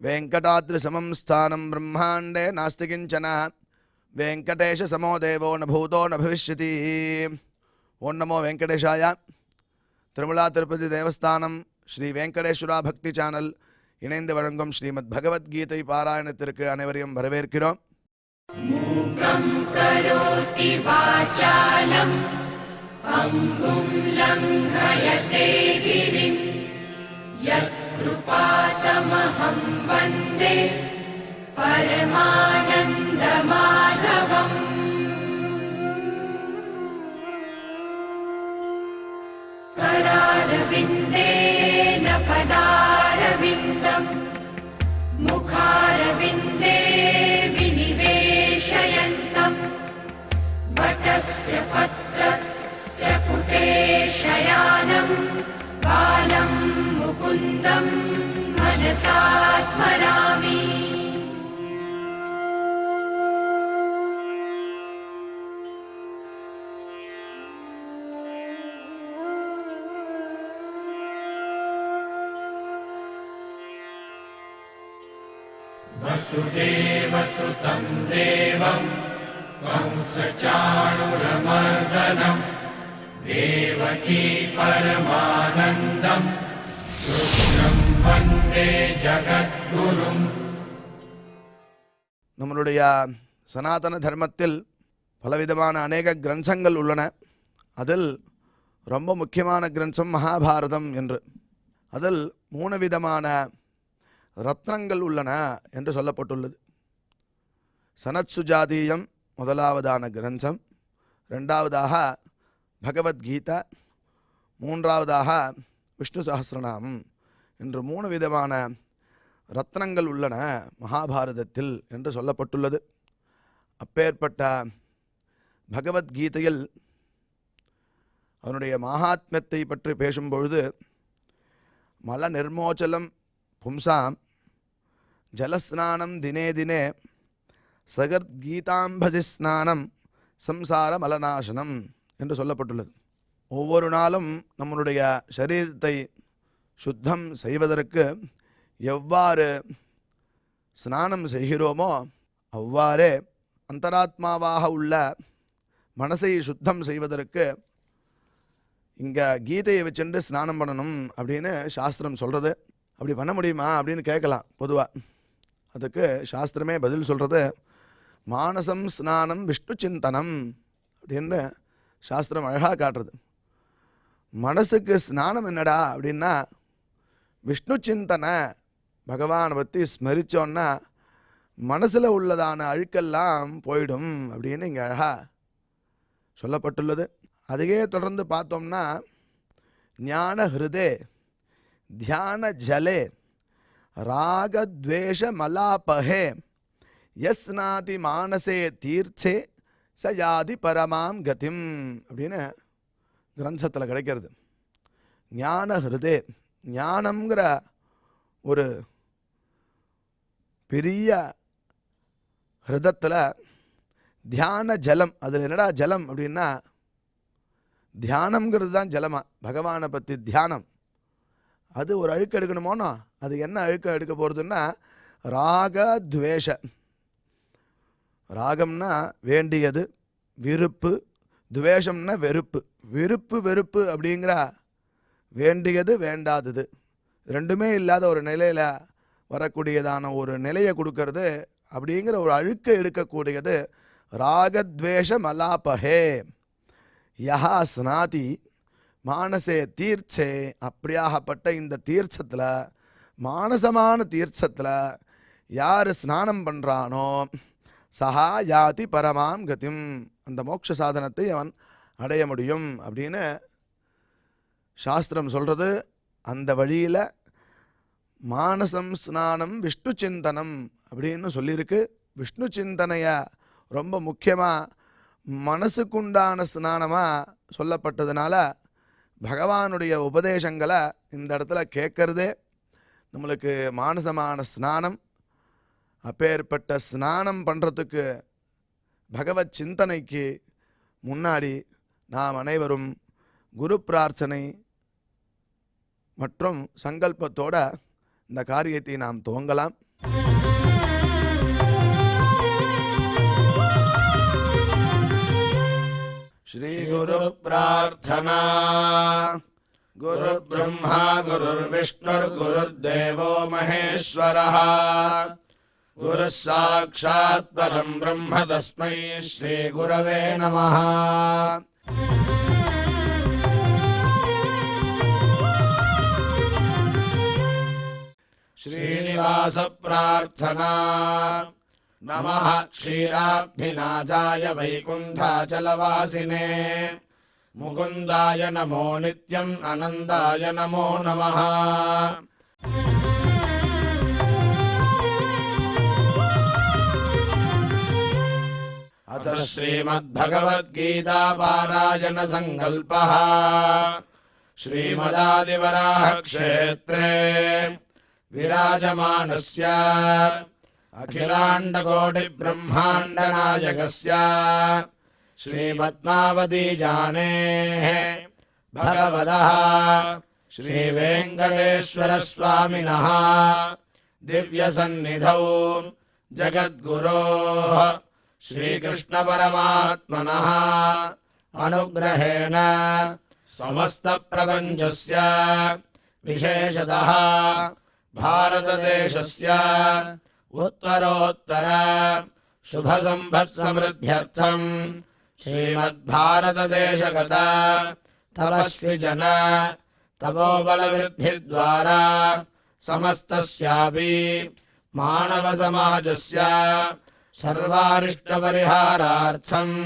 वेंकटाद्रिसमं स्थानं ब्रह्मांडे नास्ति किंचन वेंकटेश समो देवो न भूतो न भविष्यति। ओं नमो वेंकटेशाय। तिरुमला तिरुपति देवस्थानम श्री वेंकटेश्वरा भक्ति चैनल இணைந்து வழங்கும் ஸ்ரீமத் பகவத்கீதை பாராயணத்திற்கு அனைவரையும் வரவேற்கிறோம். மூகம் கரோதி வாசாலம் அங்கும் லங்கயதே கிரிம் யத்கிருபாதமஹம் வந்தே பரமானந்த மாதவம். கராரவிந்தேன பதாரவிந்தம் முகாரவிந்தே விநிவேஷயந்தம் வடஸ்ய பத்ரஸ்ய புடே ஷயானம் பாலம் முகுந்தம் மனசா ஸ்மராமி. वसुदेवसुतं देवं कंसचाणूरमर्दनं देवकी परमानन्दं कृष्णं वन्दे जगद्गुरुम्. நம்மளுடைய சனாதன தர்மத்தில் பலவிதமான அநேக கிரந்தங்கள் உள்ளன. அதில் ரொம்ப முக்கியமான கிரந்தம் மகாபாரதம் என்று. அதில் 3 விதமான ரத்னங்கள் உள்ளன என்று சொல்லப்பட்டுள்ளது. சனத்சுஜாதீயம் முதலாவதான கிரந்தம், இரண்டாவதாக பகவத்கீதா, மூன்றாவதாக விஷ்ணு சஹஸ்ரநாமம் என்று 3 விதமான ரத்னங்கள் உள்ளன மகாபாரதத்தில் என்று சொல்லப்பட்டுள்ளது. அப்பேற்பட்ட பகவத்கீதையில் அவனுடைய மகாத்மியத்தை பற்றி பேசும்பொழுது மல நிர்மோச்சலம் பும்சாம் ஜலஸ்நானம் தினே தினே சகத்கீதாம்பசி ஸ்நானம் சம்சார மலநாசனம் என்று சொல்லப்பட்டுள்ளது. ஒவ்வொரு நாளும் நம்மளுடைய சரீரத்தை சுத்தம் செய்வதற்கு எவ்வாறு ஸ்நானம் செய்கிறோமோ அவ்வாறே அந்தராத்மாவாக உள்ள மனசை சுத்தம் செய்வதற்கு இங்கே கீதையை வச்சுட்டு ஸ்நானம் பண்ணணும் அப்படின்னு சாஸ்திரம் சொல்கிறது. அப்படி பண்ண முடியுமா அப்படின்னு கேட்கலாம். பொதுவாக அதுக்கு சாஸ்திரமே பதில் சொல்கிறது, மானசம் ஸ்நானம் விஷ்ணு சிந்தனம் அப்படின்னு சாஸ்திரம் அழகாக காட்டுறது. மனசுக்கு ஸ்நானம் என்னடா அப்படின்னா விஷ்ணு சிந்தனை, பகவானை பற்றி ஸ்மரித்தோன்னா மனசில் உள்ளதான அழுக்கெல்லாம் போயிடும் அப்படின்னு இங்கே அழகாக சொல்லப்பட்டுள்ளது. அதையே தொடர்ந்து பார்த்தோம்னா ஞான ஹிருதே தியான ஜலே ராகத்வேஷ மலாபஹே யஸ்நாதி மானசே தீர்த்தே சயாதி பரமாம் கதிம் அப்படின்னு கிரந்தத்தில் கிடைக்கிறது. ஞான ஹிருதே, ஞானம்ங்கிற ஒரு பெரிய ஹிருதத்தில் தியான ஜலம். அதில் என்னடா ஜலம் அப்படின்னா தியானம்ங்கிறது தான் ஜலமா. பகவானை பற்றி தியானம், அது ஒரு அழுக்க எடுக்கணுமோனோ, அது என்ன அழுக்க எடுக்க போகிறதுன்னா ராகத்வேஷ. ராகம்னா வேண்டியது, விருப்பு, துவேஷம்னா வெறுப்பு. விருப்பு வெறுப்பு அப்படிங்கிற வேண்டியது வேண்டாதது ரெண்டுமே இல்லாத ஒரு நிலையில் வரக்கூடியதான ஒரு நிலையை கொடுக்கறது அப்படிங்கிற ஒரு அழுக்க எடுக்கக்கூடியது ராகத்வேஷ மலாபஹே யஹா ஸ்நாதி மானசே தீர்ச்சே. அப்படியாகப்பட்ட இந்த தீர்த்தத்தில், மானசமான தீர்த்தத்தில் யார் ஸ்நானம் பண்ணுறானோ சஹா யாதி பரமாம் கதிம், அந்த மோட்ச சாதனத்தை அவன் அடைய முடியும் அப்படின்னு சாஸ்திரம் சொல்கிறது. அந்த வழியில் மானசம் ஸ்நானம் விஷ்ணு சிந்தனம் அப்படின்னு சொல்லியிருக்கு. விஷ்ணு சிந்தனையை ரொம்ப முக்கியமாக மனசுக்குண்டான ஸ்நானமாக சொல்லப்பட்டதுனால பகவானுடைய உபதேசங்களை இந்த இடத்துல கேட்கறதே நம்மளுக்கு மானசமான ஸ்நானம். அப்பேற்பட்ட ஸ்நானம் பண்ணுறதுக்கு பகவத் சிந்தனைக்கு முன்னாடி நாம் அனைவரும் குரு பிரார்த்தனை மற்றும் சங்கல்பத்தோட இந்த காரியத்தை நாம் துவங்கலாம். श्री गुरु प्रार्थना। गुरुर्ब्रह्मा गुरुर्विष्णुर्गुरुर्देवो महेश्वरः। गुरुः साक्षात् परं ब्रह्म तस्मै श्री गुरवे नमः। श्रीनिवास प्रार्थना। नमः क्षीराब्धिनाथाय वैकुण्ठाचलवासिने मुकुन्दाय नमो नित्यम् आनन्दाय नमो नमः। अथ श्रीमद्भगवद्गीता पारायण संकल्पः। श्रीमदादिवराह क्षेत्रे विराजमानस्य अखिलाण्डकोटिब्रह्माण्डनायकस्य श्रीपद्मावतीजानेः भगवतः श्रीवेङ्कटेश्वरस्वामिनः दिव्यसन्निधौ जगद्गुरोः श्रीकृष्णपरमात्मनः अनुग्रहेण समस्तप्रपञ्चस्य विशेषतः भारतदेशस्य उत्तरोत्तर शुभसम्पत्समृद्ध्यर्थं श्रीमद्भारतदेशगत तपस्विजन तपोबलवृद्धिद्वारा समस्तस्यापि मानवसमाजस्य सर्वारिष्टपरिहारार्थम्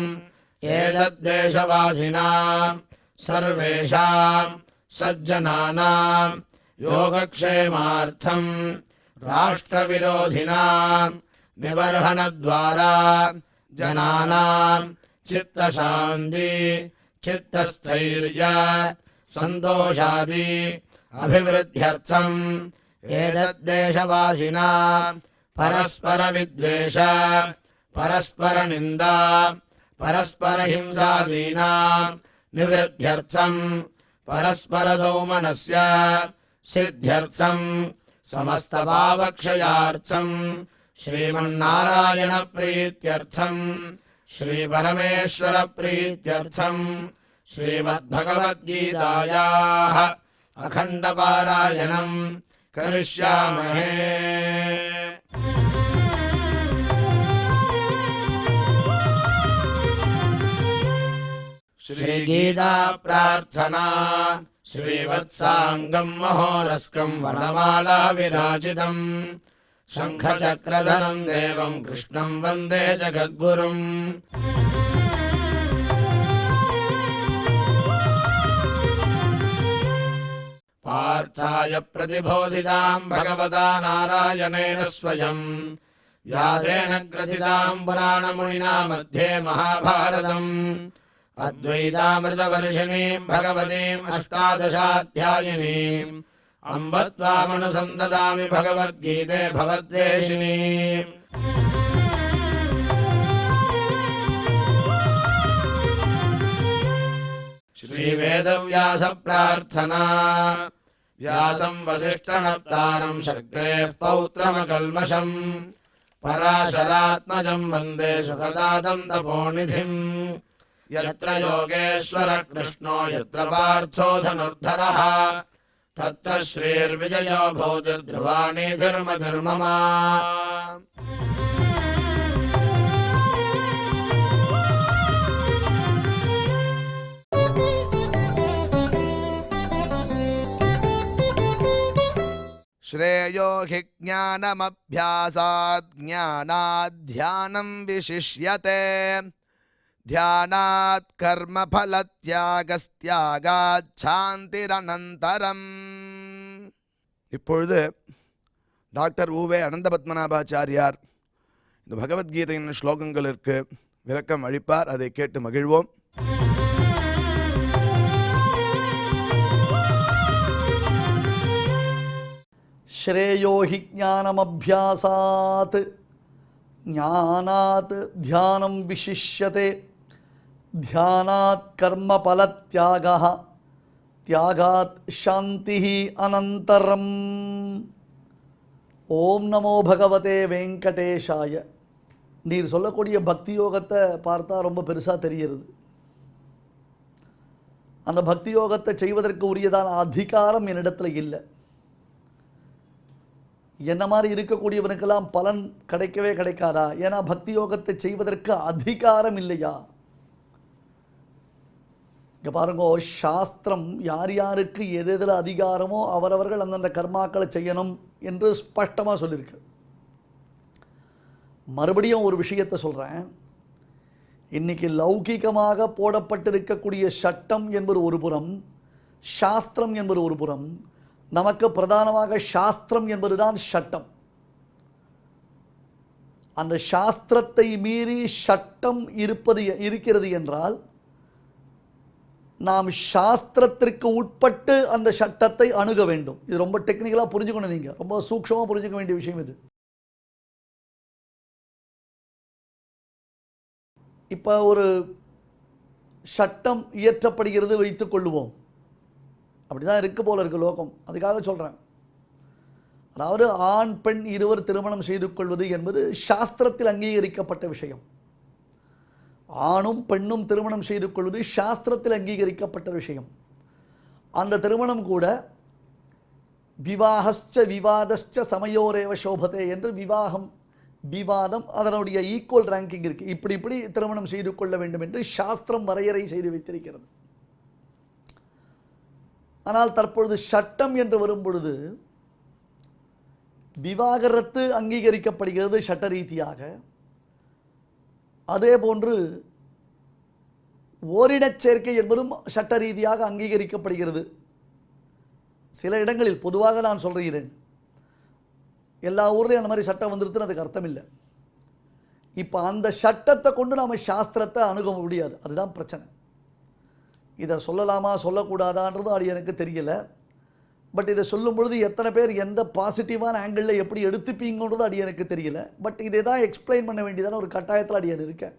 एतद्देशवासिनां सर्वेषां सज्जनानां योगक्षेमार्थं राष्ट्रविरोधिनां निबर्हणद्वारा जनानां चित्तशान्ति चित्तस्थैर्य सन्तोषादि अभिवृद्ध्यर्थम् एतद्देशवासिनां परस्परविद्वेष परस्परनिन्दा परस्परहिंसादीनां निवृद्ध्यर्थं परस्परसौमनस्य सिद्ध्यर्थं समस्तपापक्षयार्थं श्रीमन्नारायणप्रीत्यर्थं श्रीपरमेश्वरप्रीत्यर्थं श्रीमद्भगवद्गीतायाः अखण्डपारायणं करिष्यामहे। श्रीगीता प्रार्थना। श्रीवत्साङ्गं महोरस्कं वनमाला विराजितं शङ्खचक्रधरं देवं कृष्णं वन्दे जगद्गुरुम्। पार्थाय प्रतिबोधितां भगवता नारायणेन स्वयं व्यासेन ग्रथितां पुराणमुनिना मध्ये महाभारतम् अद्वैतामृतवर्षिणीं भगवतीम् अष्टादशाध्यायिनीम् अम्ब त्वामनुसन्ददामि भगवद्गीते भवद्वेषिणीम्। श्रीवेदव्यास प्रार्थना। व्यासं वसिष्ठनप्तारं शक्तेः पौत्रमकल्मषम् पराशरात्मजं वन्दे सुखदातं तपोनिधिम्। यत्र योगेश्वरः कृष्णो यत्र पार्थो धनुर्धरः तत्र श्रीर्विजयो भूतिर्ध्रुवाणि धर्मधर्ममा। श्रेयो हि ज्ञानमभ्यासात् ज्ञानात् ध्यानं विशिष्यते ध्यानात् कर्मफलत्यागस्त्यागात् சாந்திரனந்தரம். இப்பொழுது டாக்டர் உவே அனந்தபத்மநாபாச்சாரியார் இந்த பகவத்கீதையின் ஸ்லோகங்களுக்கு விளக்கம் அளிப்பார். அதை கேட்டு மகிழ்வோம். श्रेयो हि ज्ञानमभ्यासात् ज्ञानात् ध्यानं विशिष्यते ध्यानात् कर्मफलत्यागः त्यागात् शान्तिः अनन्तरम्. ஓம் நமோ பகவதே வெங்கடேஷாய. நீர் சொல்லக்கூடிய பக்தி யோகத்தை பார்த்தா ரொம்ப பெருசாக தெரிகிறது. அந்த பக்தி யோகத்தை செய்வதற்கு உரியதான அதிகாரம் என்னிடத்தில் இல்லை. என்ன மாதிரி இருக்கக்கூடியவனுக்கெல்லாம் பலன் கிடைக்கவே கிடைக்காதா? ஏன்னா பக்தி யோகத்தை செய்வதற்கு அதிகாரம் இல்லையா? இங்கே பாருங்க, சாஸ்திரம் யார் யாருக்கு எதில் அதிகாரமோ அவரவர்கள் அந்தந்த கர்மாக்களை செய்யணும் என்று ஸ்பஷ்டமாக சொல்லியிருக்கு. மறுபடியும் ஒரு விஷயத்தை சொல்கிறேன். இன்றைக்கி லௌகிகமாக போடப்பட்டிருக்கக்கூடிய சட்டம் என்பது ஒரு புறம், சாஸ்திரம் என்பது ஒரு புறம். நமக்கு பிரதானமாக சாஸ்திரம் என்பதுதான் சட்டம். அந்த சாஸ்திரத்தை மீறி சட்டம் இருக்கிறது என்றால் நாம் சாஸ்திரத்திற்கு உட்பட்டு அந்த சட்டத்தை அணுக வேண்டும். இது ரொம்ப டெக்னிக்கலாக புரிஞ்சுக்கணும். நீங்கள் ரொம்ப சூக்ஷமாக புரிஞ்சுக்க வேண்டிய விஷயம் இது. இப்போ ஒரு சட்டம் இயற்றப்படுகிறது வைத்துக் கொள்ளுவோம். அப்படி தான் இருக்கு போல இருக்கு லோகம். அதுக்காக சொல்கிறேன். அதாவது ஆண் பெண் இருவர் திருமணம் செய்து கொள்வது என்பது சாஸ்திரத்தில் அங்கீகரிக்கப்பட்ட விஷயம். ஆணும் பெண்ணும் திருமணம் செய்து கொள்வது சாஸ்திரத்தில் அங்கீகரிக்கப்பட்ட விஷயம். அந்த திருமணம் கூட விவாஹஸ்ச விவாதஸ்ச சமயோரேவ சோபதே என்று விவாதம் அதனுடைய ஈக்குவல் ரேங்கிங் இருக்குது. இப்படி திருமணம் செய்து கொள்ள வேண்டும் என்று சாஸ்திரம் வரையறை செய்து வைத்திருக்கிறது. ஆனால் தற்பொழுது சட்டம் என்று வரும் பொழுது விவாகரத்து அங்கீகரிக்கப்படுகிறது சட்ட ரீதியாக. அதே போன்று ஓரினச் சேர்க்கை என்பதும் சட்ட ரீதியாக அங்கீகரிக்கப்படுகிறது. சில இடங்களில் பொதுவாக நான் சொல்கிறேன், எல்லா ஊர்லேயும் அந்த மாதிரி சட்டம் வந்துருதுன்னு அதுக்கு அர்த்தம் இல்லை. இப்போ அந்த சட்டத்தை கொண்டு நாம் சாஸ்திரத்தை அணுக முடியாது. அதுதான் பிரச்சனை. இதை சொல்லலாமா சொல்லக்கூடாதான்றது அது எனக்கு தெரியலை. பட் இதை சொல்லும் பொழுது எத்தனை பேர் எந்த பாசிட்டிவான ஆங்கிளில் எப்படி எடுத்துப்பீங்கன்றது அது எனக்கு தெரியல. பட் இதை தான் எக்ஸ்பிளைன் பண்ண வேண்டியதான ஒரு கட்டாயத்தில் அடியன் இருக்கேன்.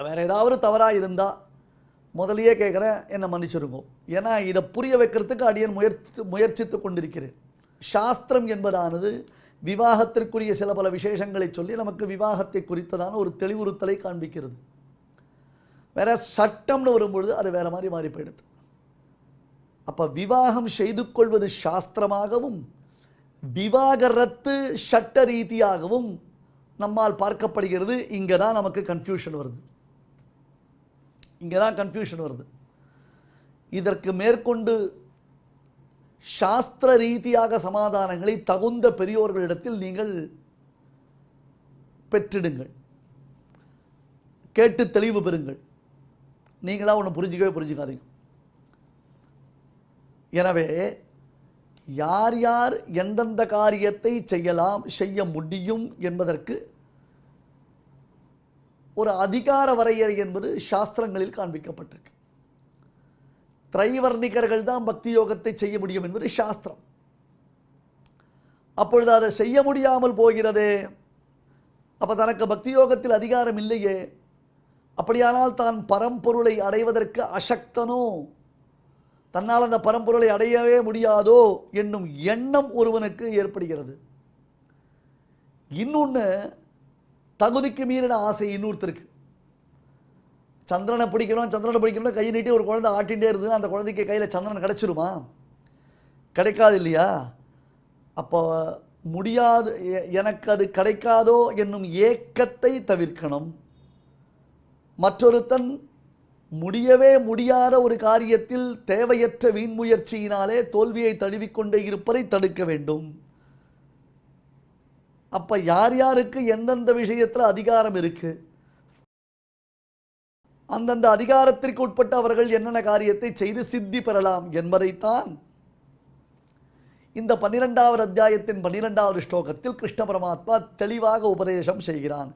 வேறு ஏதாவது தவறாக இருந்தால் முதலையே கேட்குறேன், என்னை மன்னிச்சிருங்க. ஏன்னா இதை புரிய வைக்கிறதுக்கு அடியன் முயற்சித்து கொண்டிருக்கிறேன். சாஸ்திரம் என்பதானது விவாகத்திற்குரிய சில பல விசேஷங்களை சொல்லி நமக்கு விவாகத்தை குறித்ததான ஒரு தெளிவுறுத்தலை காண்பிக்கிறது. வேற சட்டம்னு வரும்பொழுது அது வேற மாதிரி மாறி போயிடுது. அப்போ விவாகம் செய்து கொள்வது சாஸ்திரமாகவும் விவாகரத்து சட்ட ரீதியாகவும் நம்மால் பார்க்கப்படுகிறது. இங்கே தான் நமக்கு கன்ஃபியூஷன் வருது. இதற்கு மேற்கொண்டு சாஸ்திர ரீதியாக சமாதானங்களை தகுந்த பெரியோர்களிடத்தில் நீங்கள் பெற்றிடுங்கள், கேட்டு தெளிவு பெறுங்கள். நீங்களா ஒன்று புரிஞ்சுக்காதீங்க. எனவே யார் யார் எந்தெந்த காரியத்தை செய்ய முடியும் என்பதற்கு ஒரு அதிகார வரையறை என்பது சாஸ்திரங்களில் காண்பிக்கப்பட்டிருக்கு. திரைவர்ணிகர்கள் தான் பக்தி யோகத்தை செய்ய முடியும் என்பது சாஸ்திரம். அப்பொழுது அதை செய்ய முடியாமல் போகிறதே, அப்போ தனக்கு பக்தி யோகத்தில் அதிகாரம் இல்லையே, அப்படியானால் தான் பரம்பொருளை அடைவதற்கு அசக்தனோ, தன்னால் அந்த பரம்பொருளை அடையவே முடியாதோ என்னும் எண்ணம் ஒருவனுக்கு ஏற்படுகிறது. இன்னொன்று, தகுதிக்கு மீறின ஆசை இன்னொருத்தருக்கு. சந்திரனை பிடிக்கணும் கை நீட்டி ஒரு குழந்தை ஆட்டிகிட்டே இருந்ததுன்னா அந்த குழந்தைக்கு கையில் சந்திரன் கிடைச்சிருமா? கிடைக்காது இல்லையா? அப்போ முடியாது, எனக்கு அது கிடைக்காதோ என்னும் ஏக்கத்தை தவிர்க்கணும். மற்றொருத்தன் முடியவே முடியாத ஒரு காரியத்தில் தேவையற்ற வீண்முயற்சியினாலே தோல்வியை தழுவிக்கொண்டே இருப்பதை தடுக்க வேண்டும். அப்போ யார் யாருக்கு எந்தெந்த விஷயத்தில் அதிகாரம் இருக்குது, அந்தந்த அதிகாரத்திற்கு உட்பட்டு அவர்கள் என்னென்ன காரியத்தை செய்து சித்தி பெறலாம் என்பதைத்தான் இந்த 12வது அத்தியாயத்தின் 12வது ஸ்லோகத்தில் கிருஷ்ண பரமாத்மா தெளிவாக உபதேசம் செய்கிறான்.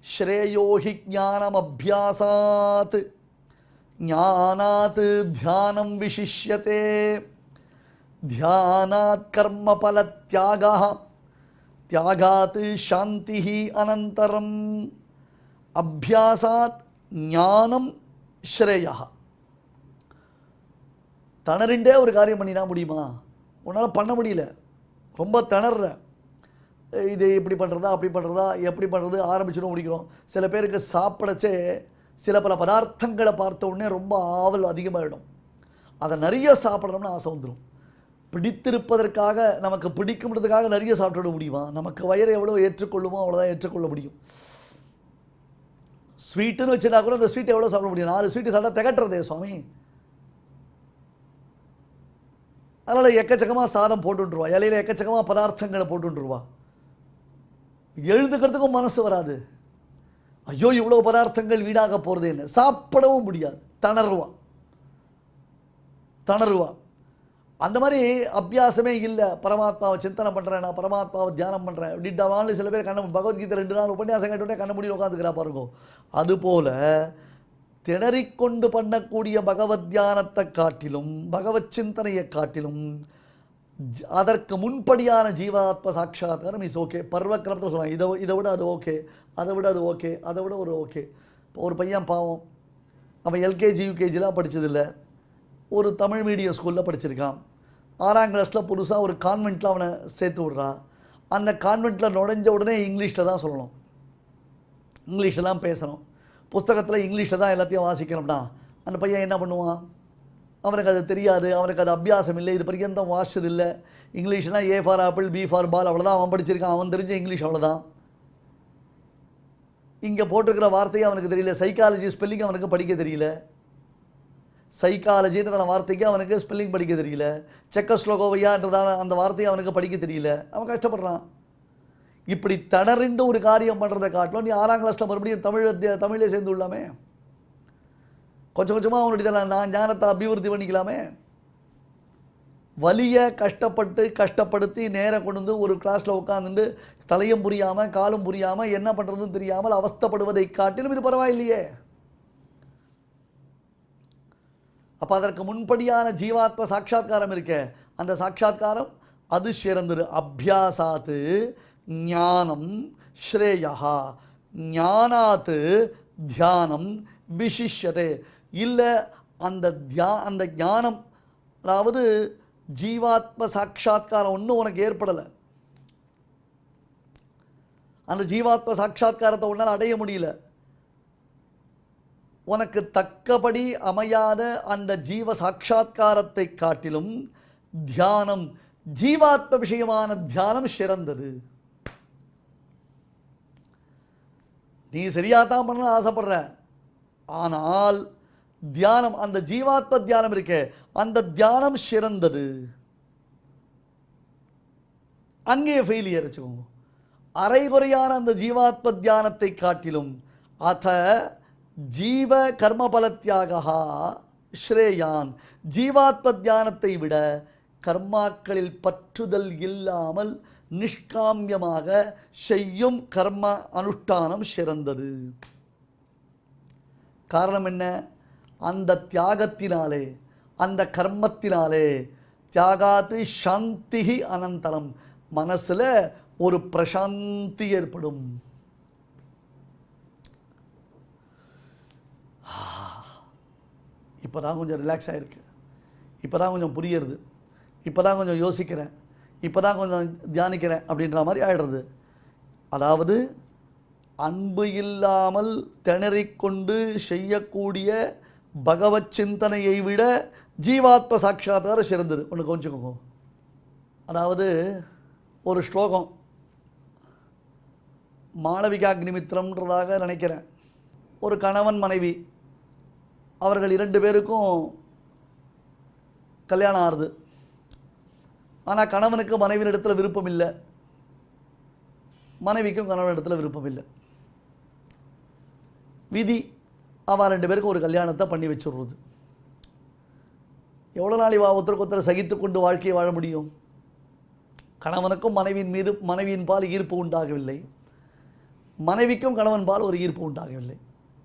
ஸ்ரேயோஹி ஞானம் அபியாசாத் ஞானாத் தியானம் விசிஷ்யதே தியானாத் கர்ம பல தியாகாத் சாந்தி அனந்தரம் அபியாசாத் ஞானம் ஸ்ரேயா. தணறிண்டே ஒரு காரியம் பண்ணினா முடியுமா? உன்னால் பண்ண முடியல, ரொம்ப திணற, இது இப்படி பண்ணுறதா அப்படி பண்ணுறதா எப்படி பண்ணுறது ஆரம்பிச்சுடும் முடிக்கிறோம். சில பேருக்கு சாப்பிடச்சே சில பல பதார்த்தங்களை பார்த்த உடனே ரொம்ப ஆவல் அதிகமாகிடும். அதை நிறைய சாப்பிடணும்னு ஆசை வந்துடும். பிடித்திருப்பதற்காக நமக்கு பிடிக்கும்ன்றதுக்காக நிறைய சாப்பிட முடியுமா? நமக்கு வயிறு எவ்வளோ ஏற்றுக்கொள்ளுமோ அவ்வளோதான் ஏற்றுக்கொள்ள முடியும். ஸ்வீட்டுன்னு வச்சுட்டா கூட அந்த ஸ்வீட் எவ்வளோ சாப்பிட முடியும்? 4 ஸ்வீட்டு சாப்பிட்டா திகட்டுறதே சுவாமி. அதனால் எக்கச்சக்கமாக சாதம் போட்டுருவா, இலையில் எக்கச்சக்கமாக பதார்த்தங்களை போட்டுருவா. எழுதுக்கிறதுக்கும் மனசு வராது. ஐயோ இவ்வளோ பதார்த்தங்கள் வீணாக போகிறதேன்னு சாப்பிடவும் முடியாது. தணறுவா. அந்த மாதிரி அபியாசமே இல்லை. பரமாத்மாவை சிந்தனை பண்ணுறேன், நான் பரமாத்மாவை தியானம் பண்ணுறேன் அப்படின்ட்டு சில பேர் பகவத்கீதை 2 நாள் உபன்யாசம் கேட்டோடனே கண்ண முடியும் உட்காந்துக்கிறா பாருங்க. அதுபோல் திணறிக்கொண்டு பண்ணக்கூடிய பகவத் தியானத்தை காட்டிலும் பகவத் சிந்தனையை காட்டிலும் அதற்கு முன்படியான ஜீவாத்ம சாட்சாத்காரம் இஸ் ஓகே. பர்வக்கிரமத்தில் சொல்லுவாங்க, இதை விட அது ஓகே, அதை விட அது ஓகே, அதை விட ஒரு ஓகே. இப்போ ஒரு பையன் பாவம், அவன் எல்கேஜி யூகேஜிலாம் படித்ததில்லை, ஒரு தமிழ் மீடியம் ஸ்கூலில் படிச்சிருக்கான். 6ஆம் கிளாஸில் புதுசாக ஒரு கான்வெண்ட்டில் அவனை சேர்த்து விட்றா. அந்த கான்வெண்ட்டில் நுழைஞ்ச உடனே இங்கிலீஷில் தான் சொல்லணும், இங்கிலீஷில் தான் பேசணும், புஸ்தகத்தில் இங்கிலீஷில் தான் எல்லாத்தையும் வாசிக்கணும்னா அந்த பையன் என்ன பண்ணுவான்? அவனுக்கு அது தெரியாது, அவனுக்கு அது அபியாசம் இல்லை, இது பர்யந்தம் வாசிச்சது இல்லை. இங்கிலீஷ்னால் A for apple, B for ball, அவ்வளோதான் அவன் படிச்சிருக்கான், அவன் தெரிஞ்ச இங்கிலீஷ் அவ்வளோதான். இங்கே போட்டிருக்கிற வார்த்தையும் அவனுக்கு தெரியல. சைக்காலஜி ஸ்பெல்லிங் அவனுக்கு படிக்க தெரியல. சைக்காலஜின்றதான வார்த்தைக்கு அவனுக்கு ஸ்பெல்லிங் படிக்க தெரியல. செக்கஸ்லோகோவையான்றதான அந்த வார்த்தையை அவனுக்கு படிக்க தெரியல. அவன் கஷ்டப்படுறான். இப்படி தடறிண்டு ஒரு காரியம் பண்ணுறதை காட்டிலும் நீ 6ஆம் கிளாஸில் மறுபடியும் தமிழே சேர்ந்து விடலாமே. கொஞ்சம் கொஞ்சமாக அவனுடைய நான் ஞானத்தை அபிவிருத்தி பண்ணிக்கலாமே. வலியை கஷ்டப்படுத்தி நேரம் கொண்டு வந்து ஒரு கிளாஸில் உட்காந்துட்டு தலையும் புரியாமல் காலும் புரியாமல் என்ன பண்ணுறதுன்னு தெரியாமல் அவஸ்தைப்படுவதை காட்டிலும் இது பரவாயில்லையே. அப்போ அதற்கு முன்படியான ஜீவாத்ம சாட்சா்காரம் இருக்க, அந்த சாட்சா்காரம் அது சிறந்தது. அபியாசாத்து ஞானம் ஸ்ரேயா, ஞானாத்து தியானம் விசிஷ்யதே. இல்லை அந்த ஞானம், அதாவது ஜீவாத்ம சாட்சா்காரம் ஒன்றும் உனக்கு ஏற்படலை, அந்த ஜீவாத்ம சாட்சா்காரத்தை உன்னால் அடைய முடியல, உனக்கு தக்கபடி அமையாத அந்த ஜீவ சாட்சா்காரத்தை காட்டிலும் தியானம், ஜீவாத்ம விஷயமான தியானம் சிறந்தது. நீ சரியாத்தான் பண்ண ஆசைப்படுற, ஆனால் தியானம், அந்த ஜீவாத்ம தியானம் இருக்கே, அந்த தியானம் சிறந்தது. அங்கே ஃபெயிலியர் வச்சுக்கோங்க. அரைகுறையான அந்த ஜீவாத்ம தியானத்தை காட்டிலும் அத ஜீவ கர்மபலத்தியாக ஸ்ரேயான், ஜீவாத்ம தியானத்தை விட கர்மாக்களில் பற்றுதல் இல்லாமல் நிஷ்காமியமாக செய்யும் கர்ம அனுஷ்டானம் சிறந்தது. காரணம் என்ன? அந்த தியாகத்தினாலே, அந்த கர்மத்தினாலே தியாகாத்து சாந்தி அனந்தரம், மனசில் ஒரு பிரசாந்தி ஏற்படும். இப்போ தான் கொஞ்சம் ரிலாக்ஸ் ஆகிருக்கு, இப்போ தான் கொஞ்சம் புரியுறது, இப்போ தான் கொஞ்சம் யோசிக்கிறேன், இப்போ தான் கொஞ்சம் தியானிக்கிறேன் அப்படின்ற மாதிரி ஆகிடுறது. அதாவது அன்பு இல்லாமல் திணறிக்கொண்டு செய்யக்கூடிய பகவத் சிந்தனையை விட ஜீவாத்ம சாட்சாத்காரம் சிறந்தது. ஒன்று கொஞ்சம், அதாவது ஒரு ஸ்லோகம் மாளவிகாக்னிமித்திரம்ன்றதாக நினைக்கிறேன். ஒரு கணவன் மனைவி, அவர்கள் 2 பேருக்கும் கல்யாணம் ஆகுது. ஆனால் கணவனுக்கு மனைவியின் இடத்துல விருப்பம் இல்லை, மனைவிக்கும் கணவன் இடத்துல விருப்பம் இல்லை. விதி அவன் 2 பேருக்கும் ஒரு கல்யாணத்தை பண்ணி வச்சுடுறது. எவ்வளோ நாள் ஒருத்தருக்கு ஒருத்தர் சகித்து கொண்டு வாழ்க்கையை வாழ முடியும்? கணவனுக்கும் மனைவியின் பால் ஈர்ப்பு உண்டாகவில்லை, மனைவிக்கும் கணவன் பால் ஒரு ஈர்ப்பு உண்டாகவில்லை.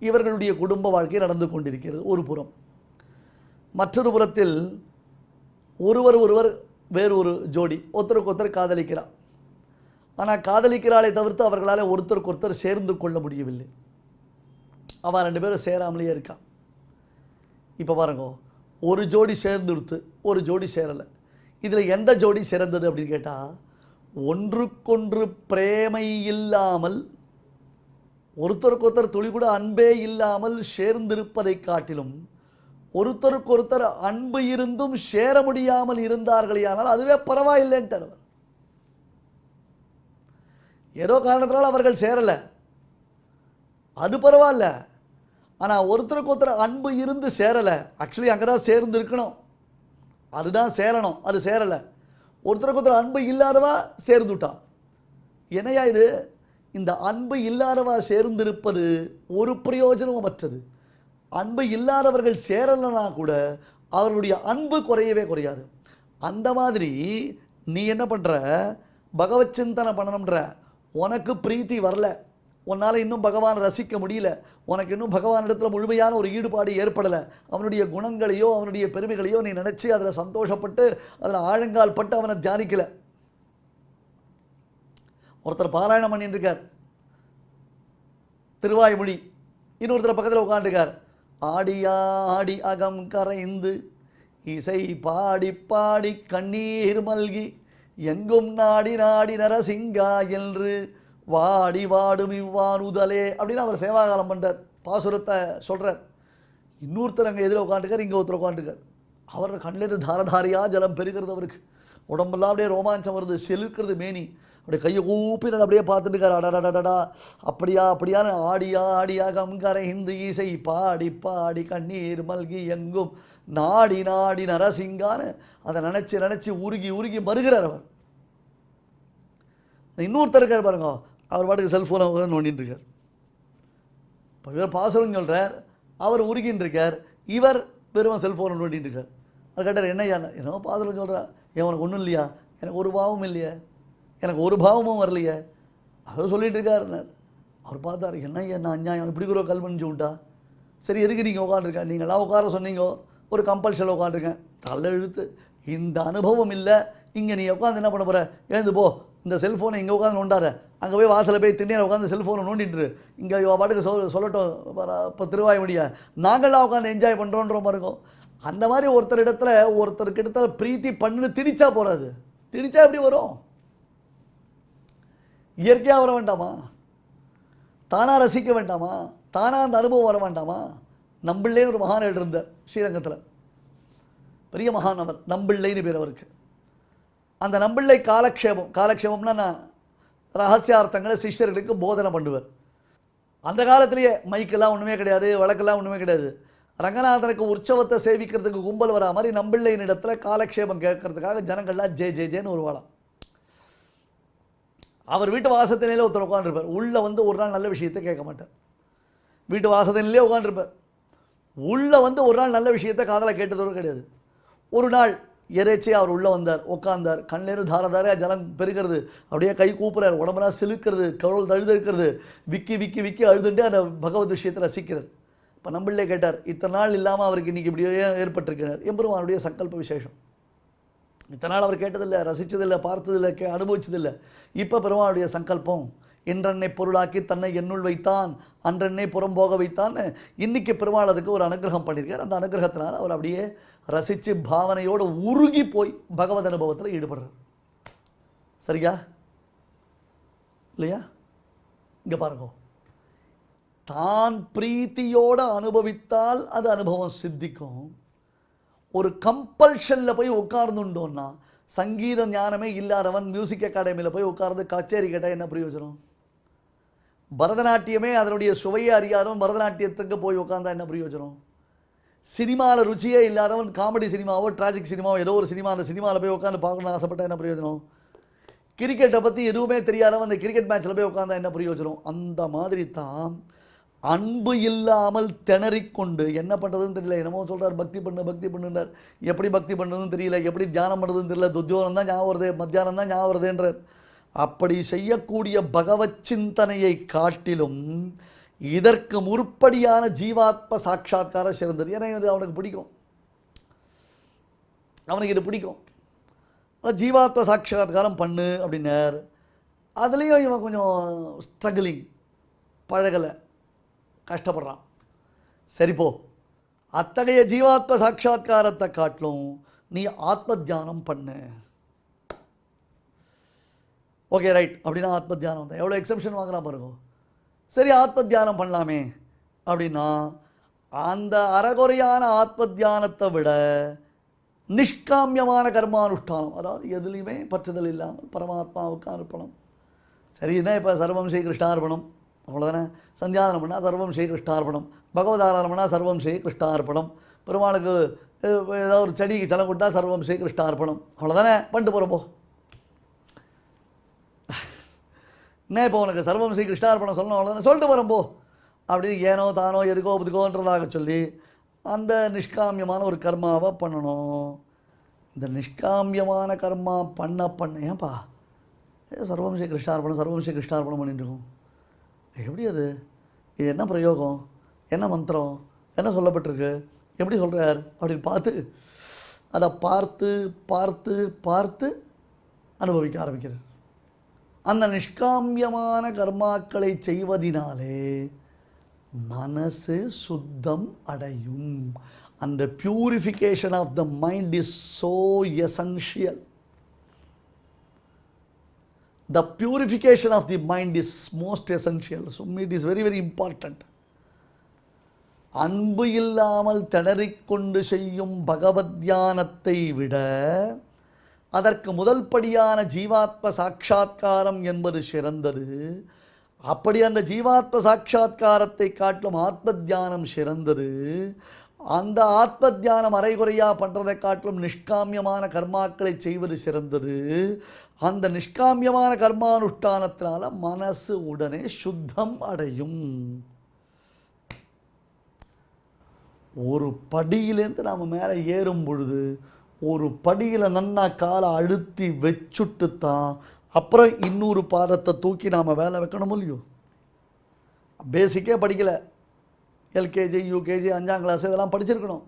இவர்களுடைய குடும்ப வாழ்க்கை நடந்து கொண்டிருக்கிறது ஒரு புறம். மற்றொரு புறத்தில் ஒருவர் வேறொரு ஜோடி ஒருத்தருக்கு ஒருத்தர் காதலிக்கிறார். ஆனால் காதலிக்கிறாளே தவிர்த்து அவர்களால் ஒருத்தருக்கு ஒருத்தர் சேர்ந்து கொள்ள முடியவில்லை. அவன் 2 பேரும் சேராமலேயே இருக்கான். இப்போ பாருங்க, ஒரு ஜோடி சேர்ந்துடுத்து, ஒரு ஜோடி சேரலை. இதில் எந்த ஜோடி சிறந்தது அப்படின்னு கேட்டால், ஒன்றுக்கொன்று பிரேமை இல்லாமல், ஒருத்தருக்கொருத்தர் துளி கூட அன்பே இல்லாமல் சேர்ந்திருப்பதை காட்டிலும், ஒருத்தருக்கொருத்தர் அன்பு இருந்தும் சேர முடியாமல் இருந்தார்களே ஆனால் அதுவே பரவாயில்லைன்ட்டார் அவர். ஏதோ காரணத்தினால் அவர்கள் சேரலை, அது பரவாயில்ல. ஆனால் ஒருத்தருக்கு ஒருத்தர் அன்பு இருந்து சேரலை. ஆக்சுவலி அங்கே தான் சேர்ந்து இருக்கணும், அதுதான் சேரணும், அது சேரலை. ஒருத்தருக்கு ஒருத்தர் அன்பு இல்லாதவா சேர்ந்துட்டான். என்னையா இது? இந்த அன்பு இல்லாதவா சேர்ந்திருப்பது ஒரு பிரயோஜனமும் மற்றது. அன்பு இல்லாதவர்கள் சேரலைன்னா கூட அவர்களுடைய அன்பு குறையவே குறையாது. அந்த மாதிரி நீ என்ன பண்ணுற, பகவத் சிந்தனை பண்ணணுன்ற, உனக்கு பிரீத்தி வரல, உன்னால் இன்னும் பகவான் ரசிக்க முடியல, உனக்கு இன்னும் பகவானிடத்தில் முழுமையான ஒரு ஈடுபாடு ஏற்படலை, அவனுடைய குணங்களையோ அவனுடைய பெருமைகளையோ நீ நினச்சி அதில் சந்தோஷப்பட்டு அதில் ஆழங்கால் பட்டு அவனை தியானிக்கலை. ஒருத்தர் பாராயணம் பண்ணிட்டு இருக்கார் திருவாய்மொழி, இன்னொருத்தர் பக்கத்தில் உட்காந்துருக்கார். ஆடியா ஆடி அகம் கரைந்து இசை பாடி பாடி கண்ணீர் மல்கி எங்கும் நாடி நாடி நரசிங்கா என்று வாடி வாடும் இவ்வானுதலே அப்படின்னு அவர் சேவாகாலம் பண்ணுறார், பாசுரத்தை சொல்கிறார். இன்னொருத்தர் அங்கே எதில் உட்காந்துருக்கார், இங்கே ஒருத்தர் உட்காந்துருக்கார். அவர் கண்ணிலிருந்து தாரதாரியாக ஜலம் பெருகிறது, அவருக்கு உடம்பெல்லாம் அப்படியே ரோமாஞ்சம் வருது, செலுக்கிறது மேனி, அப்படியே கையை கூப்பினது அப்படியே பார்த்துட்டு இருக்காரு. அடடடடா அப்படியா அப்படியான்னு ஆடியா ஆடியாக அம்கரை ஹிந்து இசை பாடி பாடி கண்ணீர் மல்கி எங்கும் நாடி நாடி நரசிங்கான்னு அதை நினச்சி நினச்சி உருகி உருகி மறுகிறார் அவர். இன்னொருத்தர் இருக்கார் பாருங்க, அவர் பாட்டுக்கு செல்ஃபோனை நோண்டின்னு இருக்கார். இப்போ இவர் பாசுரம் சொல்கிறார், அவர் உருகின்னு இருக்கார், இவர் வெறும் செல்ஃபோனை நோண்டின்னு இருக்கார். அது கேட்டார், என்னவோ பாசுரம் சொல்கிறா, உனக்கு ஒன்றும் இல்லையா? எனக்கு ஒரு பாவமும் இல்லையே, எனக்கு ஒரு பாவமும் வரலையே, அதை சொல்லிகிட்டு இருக்காருன்னார். அவர் பார்த்தார், என்ன அநியாயம், இப்படி கூட கல்வன்னு சொல்லிட்டா. சரி எதுக்கு நீங்கள் உட்காந்துருக்கா, நீங்களாம் உட்கார சொன்னீங்க, ஒரு கம்பல்ஷனில் உட்காந்துருக்கேன், தலை எழுத்து, இந்த அனுபவம் இல்லை, இங்கே நீ உட்காந்து என்ன பண்ண போகிற, எழுந்து போ, இந்த செல்ஃபோனை இங்கே உட்காந்து நோண்டாத, அங்கே போய் வாசலில் போய் திண்ணையில் உட்காந்து செல்ஃபோனை நோண்டிட்டு இங்கே பாட்டுக்கு சொல்லட்டும். இப்போ திருவாய்மொழியை நாங்கள்லாம் உட்காந்து என்ஜாய் பண்ணுறோன்ற பாருங்க. அந்த மாதிரி ஒருத்தரிடத்துல ஒருத்தருக்கிட்ட பிரீத்தி பண்ணுன்னு திணிச்சா போகாது. திணிச்சா எப்படி வரும்? இயற்கையாக வர வேண்டாமா? தானாக ரசிக்க வேண்டாமா? தானாக அந்த அனுபவம் வர வேண்டாமா? நம்பிள்ளைன்னு ஒரு மகான் இருந்தார் ஸ்ரீரங்கத்தில், பெரிய மகான் அவர், நம்பிள்ளைன்னு பேர் அவருக்கு. அந்த நம்பிள்ளை காலக்ஷேபம்னா நான் ரகசியார்த்தங்களை சிஷ்யர்களுக்கு போதனை பண்ணுவார். அந்த காலத்திலேயே மைக்கெல்லாம் ஒன்றுமே கிடையாது, வழக்கெல்லாம் ஒன்றுமே கிடையாது. ரங்கநாதனுக்கு உற்சவத்தை சேவிக்கிறதுக்கு கும்பல் வரா மாதிரி நம்பிள்ளையின் இடத்துல காலக்ஷேபம் கேட்கறதுக்காக ஜனங்கள்லாம் ஜேன்னு ஒரு வாழம். அவர் வீட்டு வாசத்திலே ஒருத்தர் உட்காந்துருப்பார். உள்ளே வந்து ஒரு நாள் நல்ல விஷயத்தை கேட்க மாட்டார், வீட்டு வாசத்திலே உட்காந்துருப்பார். உள்ளே வந்து ஒரு நாள் நல்ல விஷயத்தை காதில் கேட்டதோடு கிடையாது. ஒரு நாள் எரேச்சியாக அவர் உள்ளே வந்தார், உட்காந்தார், கண்ணிலேருந்து தாரதாரையாக ஜலம் பெருகிறது, அப்படியே கை கூப்புறார், உடம்பெல்லாம் சிலுக்கிறது, கவல் தழுதெடுக்கிறது, விக்கி விக்கி விக்கி அழுதுட்டு அந்த பகவத் விஷயத்தை ரசிக்கிறார். இப்போ நம்பிள்ளே கேட்டார், இத்தனை நாள் இல்லாமல் அவருக்கு இன்றைக்கி இப்படியே ஏற்பட்டிருக்கிறார். எம்பெருமானுடைய சங்கல்ப விசேஷம். இத்தனை நாள் அவர் கேட்டதில்லை, ரசித்ததில்லை, பார்த்ததில்லை, அனுபவிச்சதில்லை. இப்போ பெருமானுடைய சங்கல்பம், என்றென்னை பொருளாக்கி தன்னை என்னுள் வைத்தான், அன்றென்னை புறம்போக வைத்தான்னு இன்றைக்கி பெருமாள் அதுக்கு ஒரு அனுகிரகம் பண்ணியிருக்கார். அந்த அனுகிரகத்தினால் அவர் அப்படியே ரசித்து பாவனையோடு உருகி போய் பகவத் அனுபவத்தில் ஈடுபடுறார். சரியா இல்லையா? இங்கே பாருங்க, தான் பிரீத்தியோடு அனுபவித்தால் அது அனுபவம் சித்திக்கும். ஒரு கம்பல்ஷனில் போய் உட்கார்ந்துட்டோன்னா, சங்கீத ஞானமே இல்லாதவன் மியூசிக் அகாடமியில் போய் உட்கார்ந்து கச்சேரி கேட்டால் என்ன பிரயோஜனம்? பரதநாட்டியமே அதனுடைய சுவையை அறியாதவன் பரதநாட்டியத்துக்கு போய் உட்கார்ந்தா என்ன பிரயோஜனம்? சினிமாவில் ருச்சியே இல்லாதவன் காமெடி சினிமாவோ ட்ராஜிக் சினிமாவோ ஏதோ ஒரு சினிமா, அந்த சினிமாவில் போய் உட்காந்து பார்க்கணும்னு ஆசைப்பட்டா என்ன பிரயோஜனம்? கிரிக்கெட்டை பற்றி எதுவுமே தெரியாதவன் அந்த கிரிக்கெட் மேட்ச்சில் போய் உட்காந்தா என்ன பிரயோஜனம்? அந்த மாதிரி தான் அன்பு இல்லாமல் திணறிக்கொண்டு என்ன பண்ணுறதுன்னு தெரியல, என்னமோ சொல்கிறார், பக்தி பண்ணுன்றார். எப்படி பக்தி பண்ணுறதுன்னு தெரியல, எப்படி தியானம் பண்ணுறதுன்னு தெரியல, துத்தியோகம் தான் ஞாபகம் வருது, மத்தியானம் தான் ஞாபகம் வருதுன்றார். அப்படி செய்யக்கூடிய பகவத் சிந்தனையை காட்டிலும் இதற்கு முற்படியான ஜீவாத்ம சாட்சா்காரம் சிறந்தது. ஏன்னா இது அவனுக்கு பிடிக்கும், அவனுக்கு இது பிடிக்கும். ஜீவாத்ம சாட்சா்காரம் பண்ணு அப்படின்னார். அதுலேயும் இவன் கொஞ்சம் ஸ்ட்ரகிளிங், பழகலை, கஷ்டப்படுறான். சரிப்போ, அத்தகைய ஜீவாத்ம சாட்சா்காரத்தை காட்டிலும் நீ ஆத்ம தியானம் பண்ணு. ஓகே ரைட் அப்படின்னா ஆத்ம தியானம் தான். எவ்வளோ எக்ஸப்ஷன் வாங்குறா பாருங்க. சரி ஆத்ம தியானம் பண்ணலாமே அப்படின்னா அந்த அறகுறையான ஆத்ம தியானத்தை விட நிஷ்காமியமான கர்மானுஷ்டானம், அதாவது எதுலேயுமே பற்றுதல் இல்லாமல் பரமாத்மாவுக்கு அர்ப்பணம். சரி என்ன இப்போ சர்வம் ஸ்ரீ கிருஷ்ணார்ப்பணம் அவ்வளோதானே. சந்தியாதனம் பண்ணால் சர்வம் ஸ்ரீ கிருஷ்ணார்ப்பணம், பகவதாராதனம் பண்ணால் சர்வம் ஸ்ரீ கிருஷ்ணார்ப்பணம், பெருமாளுக்கு ஏதாவது ஒரு செடிக்கு சலம் கொடுத்தா சர்வம் ஸ்ரீ கிருஷ்ணார்ப்பணம், அவ்வளோதானே பண்ணிட்டு போகிறப்போ. என்ன இப்போ உனக்கு சர்வம் ஸ்ரீ கிருஷ்ணார்ப்பணம் சொல்லணும் அவ்வளோதானே, சொல்லிட்டு வரம்போ அப்படின்னு ஏனோ தானோ எதுக்கோ புதுக்கோன்றதாக சொல்லி அந்த நிஷ்காமியமான ஒரு கர்மாவை பண்ணணும். இந்த நிஷ்காமியமான கர்மா பண்ண ஏன்பா சர்வம் ஸ்ரீ கிருஷ்ணார்ப்பணம் சர்வம் ஸ்ரீ கிருஷ்ணார்ப்பணம் பண்ணிட்டு இருக்கோம், எப்படி அது, இது என்ன பிரயோகம், என்ன மந்திரம், என்ன சொல்லப்பட்டிருக்கு, எப்படி சொல்கிறார் அப்படின்னு பார்த்து அதை பார்த்து பார்த்து பார்த்து அனுபவிக்க ஆரம்பிக்கிறார். அந்த நிஷ்காமியமான கர்மாக்களை செய்வதினாலே மனசு சுத்தம் அடையும். அந்த purification of the mind is so essential. The purification of the mind is most essential. So it is very very important. அன்பு இல்லாமல் திணறிக்கொண்டு செய்யும் பகவத் தியானத்தை விட அதற்கு முதல் படியான ஜீவாத்ம சாட்சா்காரம் என்பது சிறந்தது. அப்படி அந்த ஜீவாத்ம சாட்சா்காரத்தை காட்டிலும் ஆத்ம தியானம் சிறந்தது. அந்த ஆத்ம தியானம் அரைகுறையாக பண்ணுறதை காட்டிலும் நிஷ்காமியமான கர்மாக்களை செய்வது சிறந்தது. அந்த நிஷ்காமியமான கர்மானுஷ்டானத்தினால மனசு உடனே சுத்தம் அடையும். ஒரு படியிலேருந்து நாம் மேலே ஏறும் பொழுது ஒரு படியில் நன்னா காலை அழுத்தி வச்சுட்டு தான் அப்புறம் இன்னொரு பாதத்தை தூக்கி நாம் வேலை வைக்கணும் இல்லையோ. பேசிக்கே படிக்கலை, எல்கேஜி யூகேஜி 5ஆம் கிளாஸ் இதெல்லாம் படிச்சிருக்கணும்.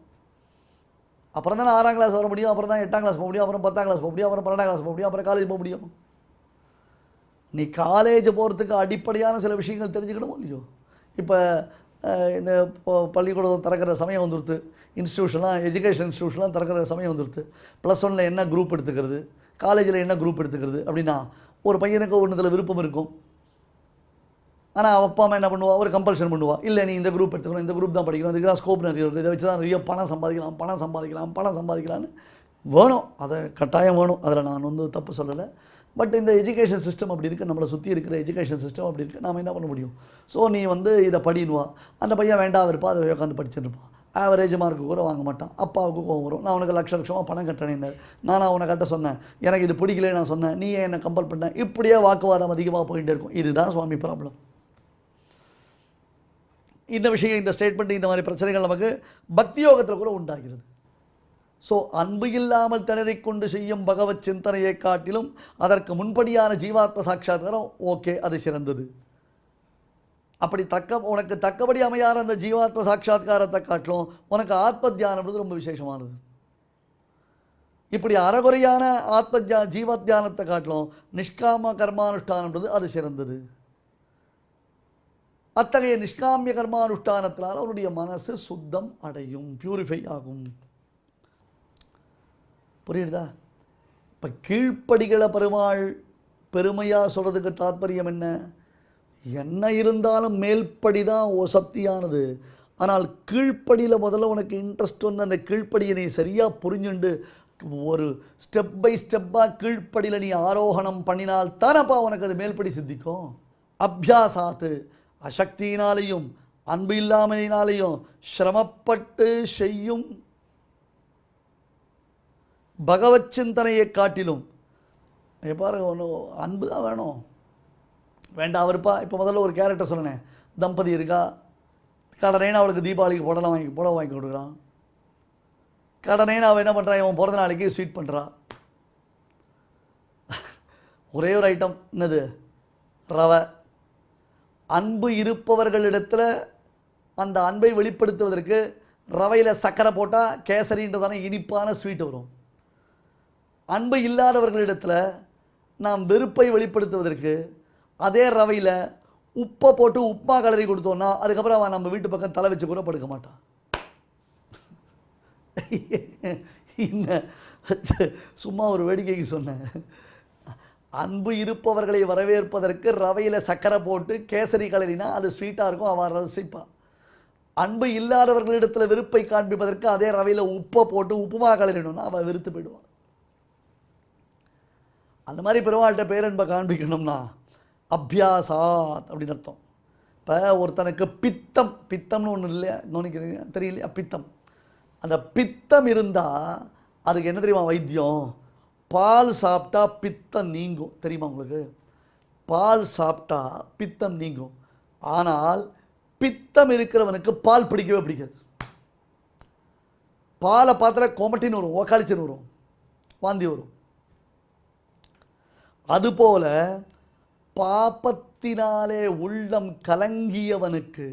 அப்புறம் தானே 6ஆம் கிளாஸ் வர முடியும், அப்புறம் தான் 8ஆம் கிளாஸ் போக முடியும், அப்புறம் 10ஆம் கிளாஸ் போக முடியும், அப்புறம் 12ஆம் கிளாஸ் போக முடியும், அப்புறம் காலேஜ் போக முடியும். நீ காலேஜ் போகிறதுக்கு அடிப்படையான சில விஷயங்கள் தெரிஞ்சுக்கணும் இல்லையோ. இப்போ இந்த பள்ளிக்கூடம் திறக்கிற சமயம் வந்துடுத்து, இன்ஸ்டியூஷன்லாம் எஜுகேஷன் இன்ஸ்டியூஷன்லாம் திறக்கிற சமயம் வந்துடுத்து. +1 என்ன குரூப் எடுத்துக்கிறது, காலேஜில் என்ன குரூப் எடுத்துக்கிறது அப்படின்னா ஒரு பையனுக்கு ஒன்றுத்தில் விருப்பம் இருக்கும். ஆனால் அப்பா அம்மா என்ன பண்ணுவா, ஒரு கம்பல்ஷன் பண்ணுவா, இல்லை நீ இந்த குரூப் எடுத்துக்கணும், இந்த குரூப் தான் படிக்கணும், இதுக்கு தான் ஸ்கோப் நிறைய இருக்குது, இதை வச்சு தான் நிறைய பணம் சம்பாதிக்கலாம்னு வேணும். அதை கட்டாயம் வேணும், அதில் நான் வந்து தப்பு சொல்லலை. பட் இந்த எஜுகேஷன் சிஸ்டம் அப்படி இருக்குது, நம்மளை சுற்றி இருக்கிற எஜுகேஷன் சிஸ்டம் அப்படி இருக்குது, நாம் என்ன பண்ண முடியும். ஸோ நீ வந்து இதை படினுவா, அந்த பையன் வேண்டாம் இருப்பா, அதை உட்காந்து படிச்சுட்டு இருப்பான். ஆவரேஜ் மார்க்கு கூட வாங்க மாட்டான். அப்பாவுக்கு கோவம் வரும், நான் உனக்கு லட்சமாக பணம் கட்டணேன், நான் அவனை கட்ட சொன்னேன், எனக்கு இது பிடிக்கல நான் சொன்னேன், நீ ஏன் என்னை கம்பல் பண்ண, இப்படியே வாக்குவாதம் அதிகமாக போயிட்டே இருக்கும். இதுதான் சுவாமி ப்ராப்ளம். இந்த விஷயம், இந்த ஸ்டேட்மெண்ட், இந்த மாதிரி பிரச்சனைகள் நமக்கு பக்தி யோகத்தில் கூட உண்டாகிறது. ஸோ அன்பு இல்லாமல் திணறிக்கொண்டு செய்யும் பகவத் சிந்தனையை காட்டிலும் அதற்கு முன்படியான ஜீவாத்ம சாட்சாத்காரம் ஓகே, அது சிறந்தது. அப்படி உனக்கு தக்கபடி அமையாத அந்த ஜீவாத்ம சாட்சாத்காரத்தை காட்டிலும் உனக்கு ஆத்ம தியானம்ன்றது ரொம்ப விசேஷமானது. இப்படி அறகுறையான ஜீவ தியானத்தை காட்டிலும் நிஷ்காம கர்மானுஷ்டானம்ன்றது அது சிறந்தது. அத்தகைய நிஷ்காமிய கர்மானுஷ்டானத்தினால் அவருடைய மனசு சுத்தம் அடையும், பியூரிஃபை ஆகும். புரியுதா? இப்போ கீழ்ப்படிகளை பெருமாள் பெருமையாக சொல்கிறதுக்கு தாத்பரியம் என்ன? என்ன இருந்தாலும் மேல்படி தான் சக்தியானது. ஆனால் கீழ்ப்படியில் முதல்ல உனக்கு இன்ட்ரெஸ்ட் வந்து அந்த கீழ்ப்படியை நீ சரியாக புரிஞ்சுண்டு ஒரு ஸ்டெப் பை ஸ்டெப்பாக கீழ்ப்படியில் நீ ஆரோகணம் பண்ணினால் தானப்பா உனக்கு அது மேல்படி சித்திக்கும். அபியாசாத்து, அசக்தியினாலேயும் அன்பு இல்லாமலினாலேயும் சிரமப்பட்டு செய்யும் பகவத் சிந்தனையை காட்டிலும் பாருங்க, ஒன்று அன்பு தான் வேணும். வேண்டாம் அவருப்பா. இப்போ முதல்ல ஒரு கேரக்டர் சொன்னேன், தம்பதி இருக்கா, கடனேன்னு அவளுக்கு தீபாவளிக்கு புடவை வாங்கி கொடுக்குறான். கடனேன்னு அவள் என்ன பண்ணுறான், இவன் பிறந்த நாளைக்கு ஸ்வீட் பண்ணுறா. ஒரே ஒரு ஐட்டம் என்னது, ரவை. அன்பு இருப்பவர்களிடத்தில் அந்த அன்பை வெளிப்படுத்துவதற்கு ரவையில் சர்க்கரை போட்டால் கேசரின்றதான இனிப்பான ஸ்வீட் வரும். அன்பு இல்லாதவர்களிடத்தில் நாம் வெறுப்பை வெளிப்படுத்துவதற்கு அதே ரவையில் உப்பை போட்டு உப்புமா கலரி கொடுத்தோன்னா அதுக்கப்புறம் அவன் நம்ம வீட்டு பக்கம் தலை வச்சு கூட படுக்க மாட்டான். சும்மா ஒரு வேடிக்கைக்கு சொன்னேன். அன்பு இருப்பவர்களை வரவேற்பதற்கு ரவையில் சக்கரை போட்டு கேசரி கலரினா அது ஸ்வீட்டாக இருக்கும், அவன் ரசிப்பான். அன்பு இல்லாதவர்களிடத்தில் வெறுப்பை காண்பிப்பதற்கு அதே ரவையில் உப்பை போட்டு உப்புமா கலரிடணும்னா அவன் வெறுத்து போயிடுவான். அந்த மாதிரி பெருமாள்கிட்ட பேரன்பை காண்பிக்கணும்னா அபியாசாத் அப்படின்னு அர்த்தம். இப்போ ஒருத்தனுக்கு பித்தம்னு ஒன்று இல்லையா, கவனிக்கிறீங்க தெரியலையா? பித்தம், அந்த பித்தம் இருந்தால் அதுக்கு என்ன தெரியுமா வைத்தியம்? பால் சாப்பிட்டா பித்தம் நீங்கும், தெரியுமா உங்களுக்கு? பால் சாப்பிட்டா பித்தம் நீங்கும். ஆனால் பித்தம் இருக்கிறவனுக்கு பால் பிடிக்கவே பிடிக்காது. பாலை பார்த்தா கோமட்டின்னு வரும், ஓக்காளிச்சின்னு வரும், வாந்தி வரும். அதுபோல பாபத்தினாலே உள்ளம் கலங்கியவனுக்கு,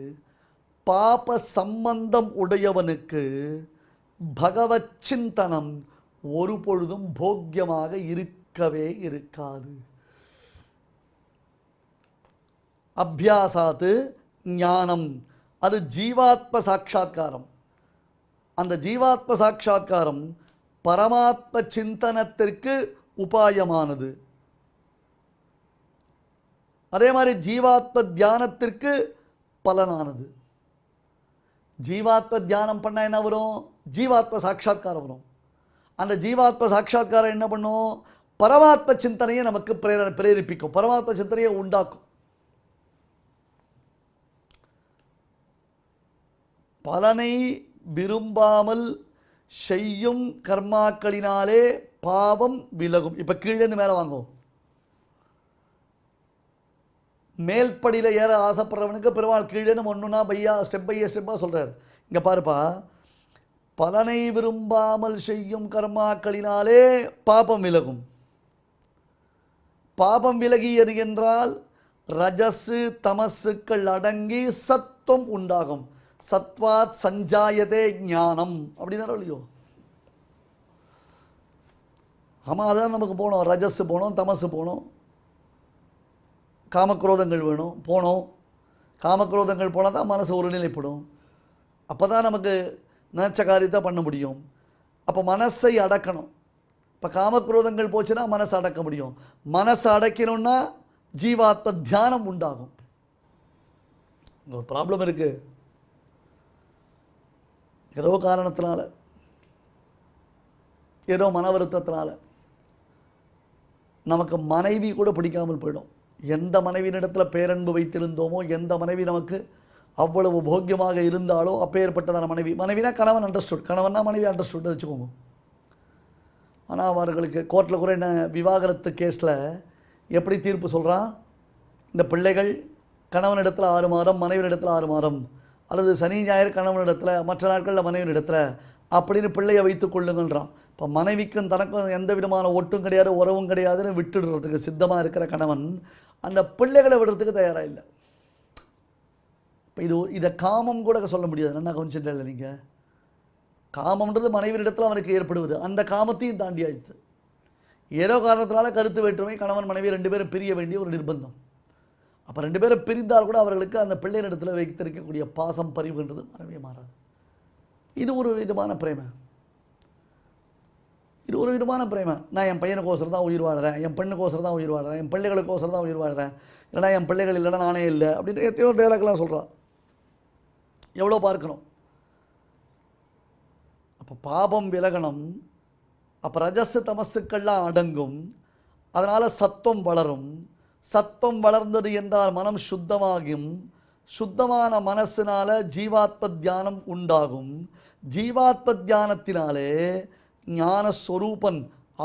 பாப சம்பந்தம் உடையவனுக்கு பகவத் சிந்தனம் ஒரு பொழுதும் போக்கியமாக இருக்கவே இருக்காது. அபியாசாத்து ஞானம், அது ஜீவாத்ம சாட்சா்காரம். அந்த ஜீவாத்ம சாட்சா்காரம் பரமாத்ம சிந்தனத்திற்கு உபாயமானது. அதே மாதிரி ஜீவாத்ம தியானத்திற்கு பலனானது. ஜீவாத்ம தியானம் பண்ண என்ன வரும்? ஜீவாத்ம சாட்சா்காரம் வரும். அந்த ஜீவாத்ம சாட்சா்காரம் என்ன பண்ணும்? பரமாத்ம சிந்தனையை நமக்கு பிரேரிப்பிக்கும், பரமாத்ம சிந்தனையை உண்டாக்கும். பலனை விரும்பாமல் செய்யும் கர்மாக்களினாலே பாவம் விலகும். இப்போ கீழேருந்து மேலே வாங்கும். மேல்படியில் ஏற ஆசைப்படுறவனுக்கு பெருமாள் கீழேன்னு ஒன்றுனா ஸ்டெப் பை ஸ்டெப்பாக சொல்கிறார். இங்கே பாருப்பா, பலனை விரும்பாமல் செய்யும் கர்மாக்களினாலே பாபம் விலகும். பாபம் விலகியது என்றால் ரஜசு தமசுக்கள் அடங்கி சத்துவம் உண்டாகும். சத்வாத் சஞ்சாயதே ஞானம் அப்படின்னா இல்லையோ? ஆமாம், அதான் நமக்கு போனோம். ரஜஸ் போனோம், தமசு போனோம், காமக்ரோதங்கள் வேணும் போனோம். காமக்ரோதங்கள் போனால் தான் மனசு ஒருநிலைப்படும். அப்போ தான் நமக்கு நினச்ச காரியத்தை பண்ண முடியும். அப்போ மனசை அடக்கணும். இப்போ காமக்ரோதங்கள் போச்சுன்னா மனசை அடக்க முடியும். மனசை அடக்கணும்னா ஜீவாத்ம தியானம் உண்டாகும். ஒரு ப்ராப்ளம் இருக்குது. ஏதோ காரணத்தினால, ஏதோ மன வருத்தத்தினால நமக்கு மனைவி கூட பிடிக்காமல் போயிடும். எந்த மனைவியினிடத்தில் பேரன்பு வைத்திருந்தோமோ, எந்த மனைவி நமக்கு அவ்வளவு போக்கியமாக இருந்தாலோ அப்பேற்பட்டதான மனைவினா கணவன் அண்டர்ஸ்டுட், கணவன்னா மனைவி அண்டர்ஸ்டுட் வச்சுக்கோங்க. ஆனால் அவர்களுக்கு கோர்ட்டில் கூட என்ன விவாகரத்து கேஸில் எப்படி தீர்ப்பு சொல்கிறான்? இந்த பிள்ளைகள் கணவனிடத்தில் 6 மாதம், மனைவியிடத்தில் 6 மாதம், அல்லது சனி ஞாயிறு கணவனிடத்தில், மற்ற நாட்களில் மனைவியிடத்தில் அப்படின்னு பிள்ளையை வைத்து கொள்ளுங்கன்றான். இப்போ மனைவிக்கும் தனக்கும் எந்த விதமான ஒட்டும் கிடையாது, உறவும் கிடையாதுன்னு விட்டுடுறதுக்கு சித்தமாக இருக்கிற கணவன் அந்த பிள்ளைகளை விடுறதுக்கு தயாராக இல்லை. இப்போ இதை காமம் கூட சொல்ல முடியாது. நல்லா கவனிச்சுட்டு இல்லை நீங்கள்? காமம்ன்றது மனைவியிடத்தில் அவனுக்கு ஏற்படுவது, அந்த காமத்தையும் தாண்டி ஆயிடுச்சு. ஏதோ காரணத்தினால கருத்து வேற்றுமை, கணவன் மனைவி 2 பேரும் பிரிய வேண்டிய ஒரு நிர்பந்தம். அப்போ 2 பேரும் பிரிந்தால் கூட அவர்களுக்கு அந்த பிள்ளையிடத்தில் வைத்திருக்கக்கூடிய பாசம் பரிவுன்றது மாறவே மாறாது. இது ஒரு விதமான பிரேம. இது ஒரு விதமான பிரேம. நான் என் பையனுக்கோசரம் தான் உயிர் வாழ்கிறேன், என் பெண்ணுக்கோசரம் தான் உயிர் வாழ்கிறேன், என் பிள்ளைகளுக்கோசரம் தான் உயிர் வாழ்கிறேன், இல்லைனா என் பிள்ளைகள் இல்லைனா நானே இல்லை அப்படின்னு எத்தனையோ டைலாக்லாம் சொல்கிறான். எவ்வளோ பார்க்கணும். அப்போ பாபம் விலகணும். அப்போ ரஜஸ் தமசுக்கள்லாம் அடங்கும். அதனால் சத்துவம் வளரும். சத்துவம் வளர்ந்தது என்றால் மனம் சுத்தமாகும். சுத்தமான மனசினால ஜீவாத்ம தியானம் உண்டாகும். ஜீவாத்ம தியானத்தினாலே ஞானஸ்வரூபன்,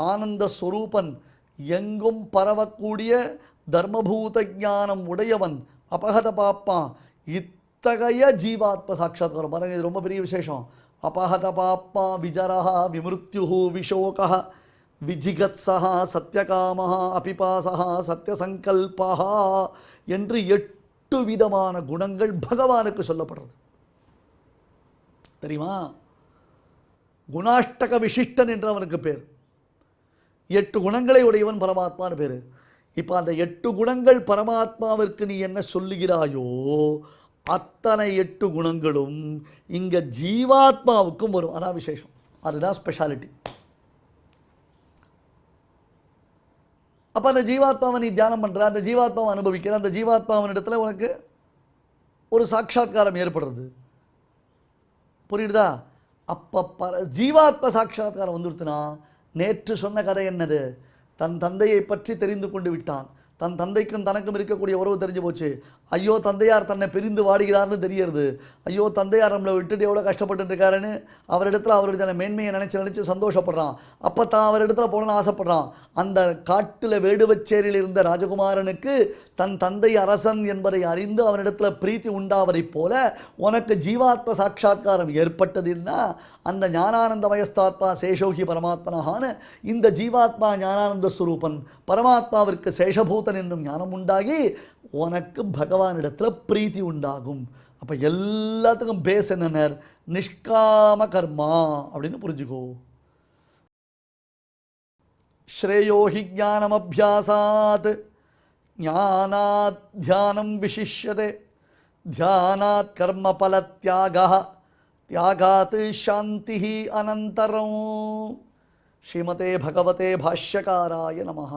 ஆனந்த ஸ்வரூபன், எங்கும் பரவக்கூடிய தர்மபூத ஞானம் உடையவன், அபகத பாப்பா, இத்தகைய ஜீவாத்ம சாட்சாத்காரம். பாருங்க, இது ரொம்ப பெரிய விசேஷம். அபஹத பாப்பா விஜரஹா விமிருத்யுஹு விஷோகா விஜிகத்ஸஹா சத்யகாமஹா அபிபாசஹா சத்யசங்கல்பஹா என்று 8 விதமான குணங்கள் பகவானுக்கு சொல்லப்படுறது தெரியுமா? குணாஷ்டக விசிஷ்டன் என்று அவனுக்கு பேர். 8 குணங்களை உடையவன் பரமாத்மான்னு பேர். இப்போ அந்த 8 குணங்கள் பரமாத்மாவிற்கு நீ என்ன சொல்லுகிறாயோ அத்தனை 8 குணங்களும் இங்கே ஜீவாத்மாவுக்கும் வரும். அதான் விசேஷம், அதுதான் ஸ்பெஷாலிட்டி. அப்போ அந்த ஜீவாத்மாவை நீ தியானம் பண்ணுற, அந்த ஜீவாத்மாவை அனுபவிக்கிற, அந்த ஜீவாத்மாவின் இடத்துல உனக்கு ஒரு சாட்சா்காரம் ஏற்படுறது. புரியுதா? அப்போ ஜீவாத்ம சாட்சா்காரம் வந்துடுத்துனா, நேற்று சொன்ன கதை என்னது? தன் தந்தையை பற்றி தெரிந்து கொண்டு விட்டான். தன் தந்தைக்கும் தனக்கும் இருக்கக்கூடிய உறவு தெரிஞ்சு போச்சு. ஐயோ தந்தையார் தன்னை பிரிந்து வாடுகிறார்னு தெரியறது. ஐயோ தந்தையார் நம்மளை விட்டுட்டு எவ்வளோ கஷ்டப்பட்டு இருக்காருன்னு அவரிடத்துல அவருடைய மேன்மையை நினச்சி சந்தோஷப்படுறான். அப்போ தான் அவரிடத்துல போகணும்னு ஆசைப்படுறான். அந்த காட்டில் வேடுவச்சேரியில் இருந்த ராஜகுமாரனுக்கு தன் தந்தை அரசன் என்பதை அறிந்து அவனிடத்துல பிரீத்தி உண்டாவதை போல உனக்கு ஜீவாத்ம சாட்சா்காரம் ஏற்பட்டதுன்னா, அந்த ஞானானந்த மயஸ்தாத்மா சேஷோகி பரமாத்மனஹான இந்த ஜீவாத்மா ஞானானந்த ஸ்வரூபன் பரமாத்மாவிற்கு சேஷபூதன் என்னும் ஞானம் உண்டாகி உனக்கு பகவானிடத்தில் பிரீத்தி உண்டாகும். அப்போ எல்லாத்துக்கும் பேஸ் என்ன? நிஷ்காம கர்மா அப்படின்னு புரிஞ்சுக்கோ. ஸ்ரேயோஹி ஞானம் அபியாசாத் ஞானாத் தியானம் விசிஷ்யதே தியானாத் கர்ம பல தியாகः தியாகாத் சாந்தி அனந்தரம். ஸ்ரீமதே பகவதே பாஷ்யகாராய நமஹ.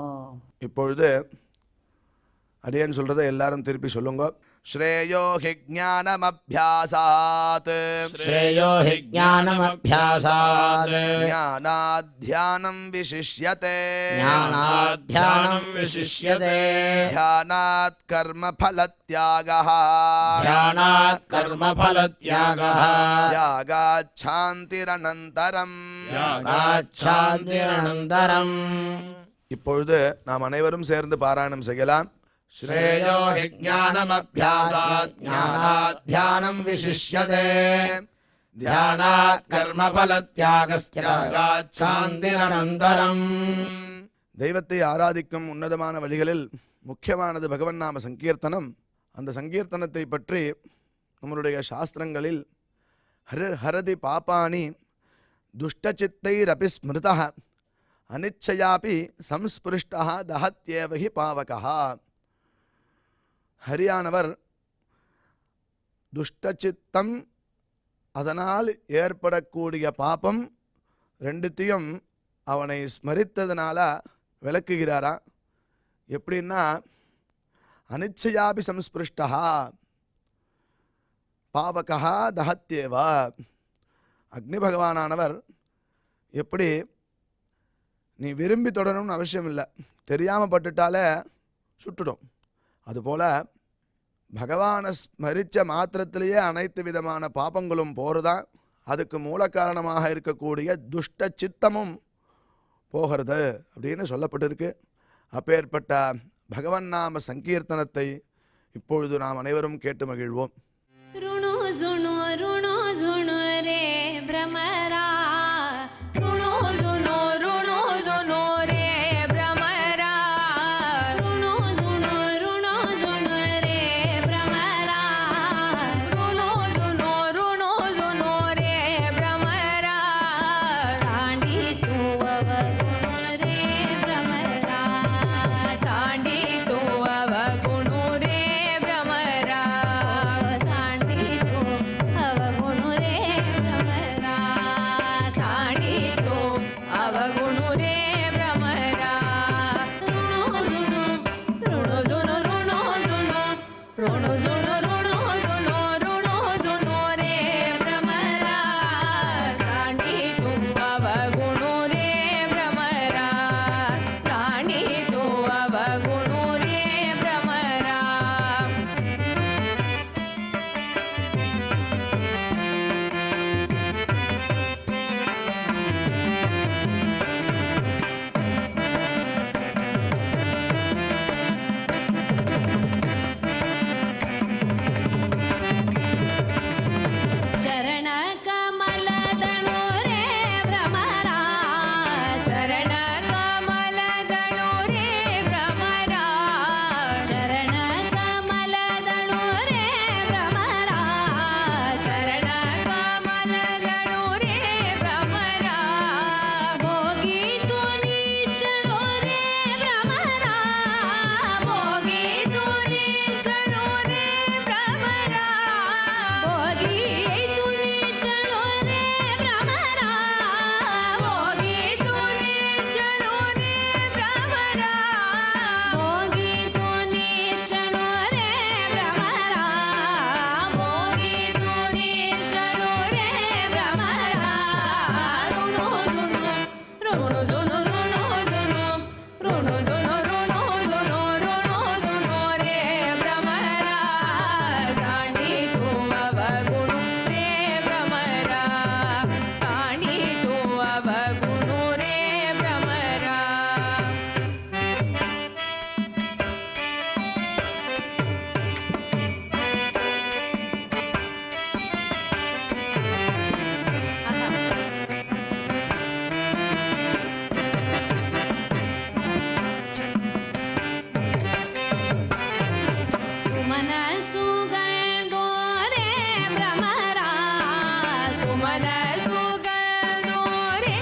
இப்பொழுது அடியேன் சொல்றதை எல்லாரும் திருப்பி சொல்லுங்க. ஸ்ரேயோ ஹி ஞானமப்யாசாத் श्रेयो हि ज्ञानमभ्यासात् ஞானாத்யானம் விசிஷ்யதே ज्ञानाध्यानम् विशिष्यते ध्यानात् कर्मफलत्यागः ध्यानात् कर्मफलत्यागः त्यागात् சாந்திரனந்தரம். त्यागाच्छान्तिरनन्तरम्. இப்பொழுது நாம் அனைவரும் சேர்ந்து பாராயணம் செய்யலாம். श्रेयो हि ज्ञानमभ्यासात् ज्ञानाध्यानम् विशिष्यते ध्यानात् कर्मफलत्यागस्त्यागाच्छान्तिरनन्तरम्. தெய்வத்தை ஆராதிக்கும் உன்னதமான வழிகளில் முக்கியமானது பகவன் நாம சங்கீர்த்தனம். அந்த சங்கீர்த்தனத்தை பற்றி நம்மளுடைய சாஸ்திரங்களில் ஹரதி பாபானி துஷ்டச்சித்தைரபி ஸ்மிருதः அனிச்சயாபி சம்ஸ்பிருஷ்டः தஹத்யேவஹி பாவகः. ஹரியானவர் துஷ்டச்சித்தம், அதனால் ஏற்படக்கூடிய பாபம் ரெண்டுத்தையும் அவனை ஸ்மரித்ததுனால விளக்குகிறாரா. எப்படின்னா, அனிச்சயாபி சம்ஸ்பிருஷ்டா பாவகா தஹத்யேவா. அக்னி பகவானானவர் எப்படி நீ விரும்பி தொடரணும்னு அவசியம் இல்லை, தெரியாமல் பட்டுட்டாலே சுட்டுடும். அதுபோல் பகவானை ஸ்மரித்த மாத்திரத்திலேயே அனைத்து விதமான பாபங்களும் போகிறதா. அதுக்கு மூல காரணமாக இருக்கக்கூடிய துஷ்ட சித்தமும் போகிறது அப்படின்னு சொல்லப்பட்டிருக்கு. அப்பேற்பட்ட பகவன் நாம சங்கீர்த்தனத்தை இப்பொழுது நாம் அனைவரும் கேட்டு மகிழ்வோம். ऋणो जुणो रे भ्रमरा ऋणो जुणो रे भ्रमरा ऋणो जुणो रे भ्रमरा ऋणो जुणो रे भ्रमरा साण्डी तू अवगुण रे भ्रमरा साण्डी तू अवगुण रे भ्रमरा गुणो रे भ्रमरा सुमन सुगंधो रे भ्रमरा सुमन सुगंधो रे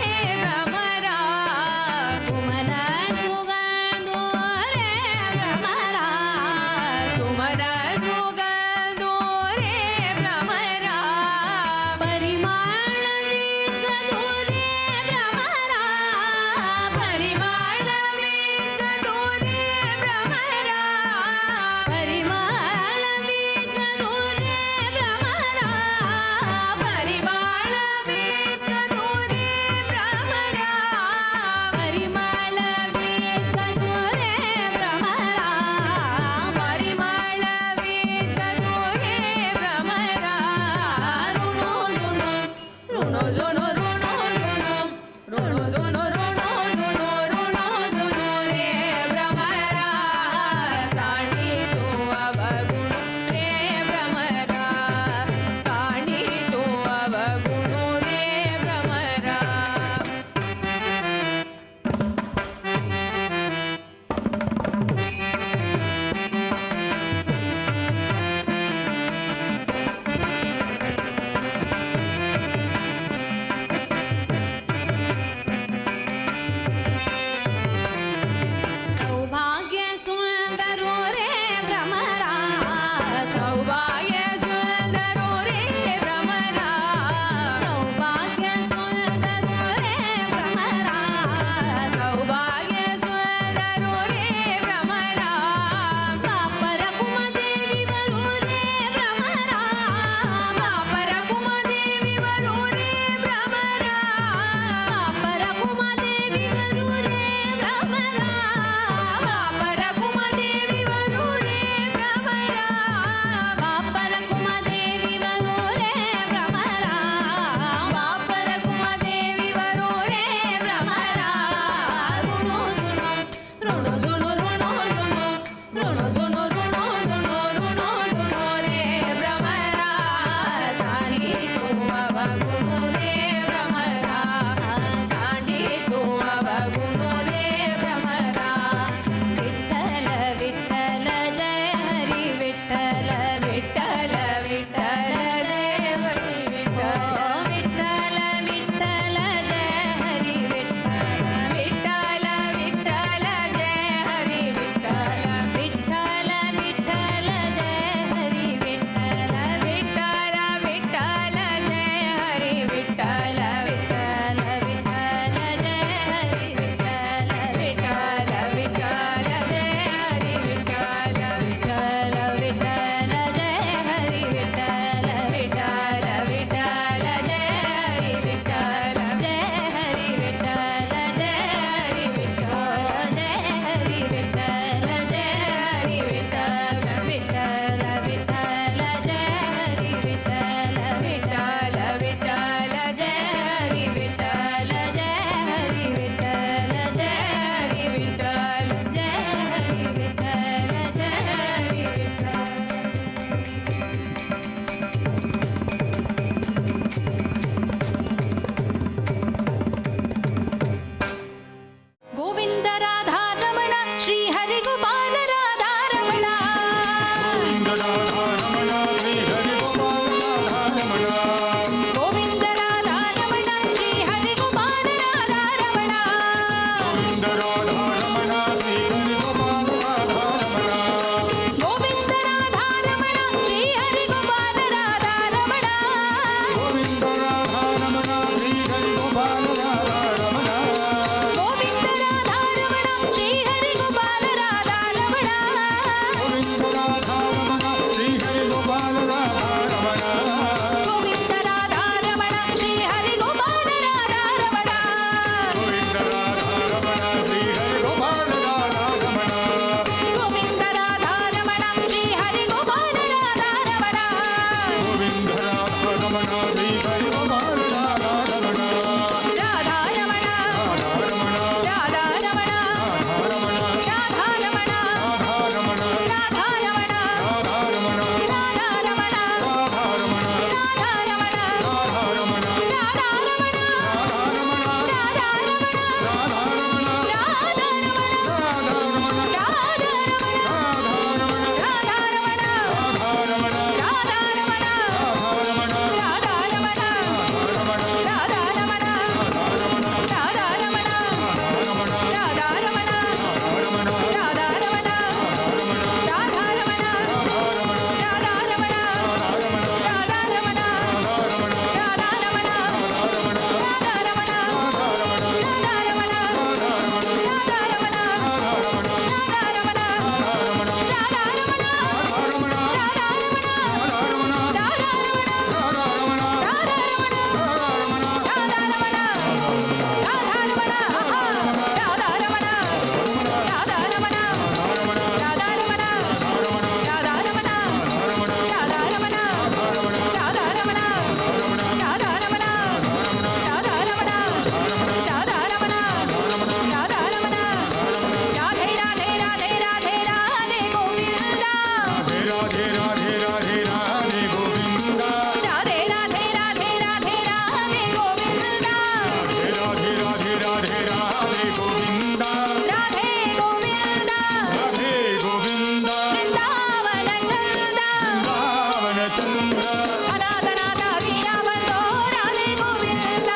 गोविन्द राधे गोविन्द राधे गोविन्द वृन्दावन चन्द वृन्दावनचन्द्र अनाथनाथ दीनबन्धो राधे गोविन्द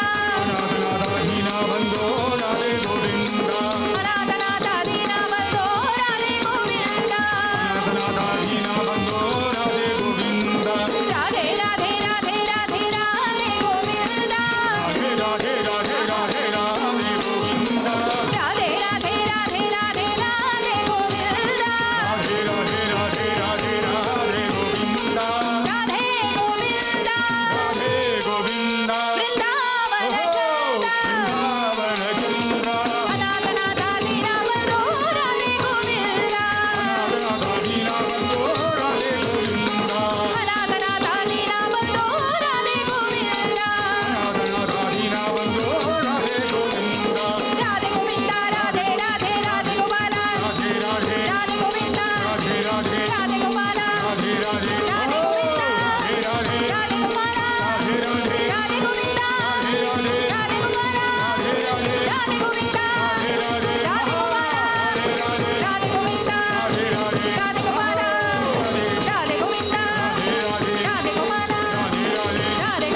अनाथनाथहीनबन्धो राधे गोविन्द अनाथनाथ दीनबन्धो राधे गोविन्द अनाथनाथहीनबन्धो राधे गोविन्द राधे राधे राधे राधे राधे गोविन्द राधे राधे राधे राधे राधे गोविन्द राधे राधे राधे राधे राधे गोविन्द राधे राधे राधे राधे राधे गोविन्द राधे गोविन्द राधे गोविन्द वृन्दावन चन्द वृन्दावनचन्द्र अनाथनाथ दीनबन्धो राधे गोविन्द अनाथनाथहीनबन्धो राधे गोविन्द अनाथनाथ दीनबन्धो राधे गोविन्द अनाथनाथहीनबन्धो राधे गोविन्द राधे गोविन्द राधे राधे राधे गोपाल राधे राधे राधे गोविन्द राधे राधे राधे गोपाल राधे राधे राधे गोविन्द राधे राधे राधे गोपाल राधे राधे राधे गोविन्द राधे राधे राधे गोपाल राधे राधे राधे गोविन्द राधे राधे राधे गोपाल राधे गोविन्द राधे राधे राधे गोपाल राधे गोविन्द राधे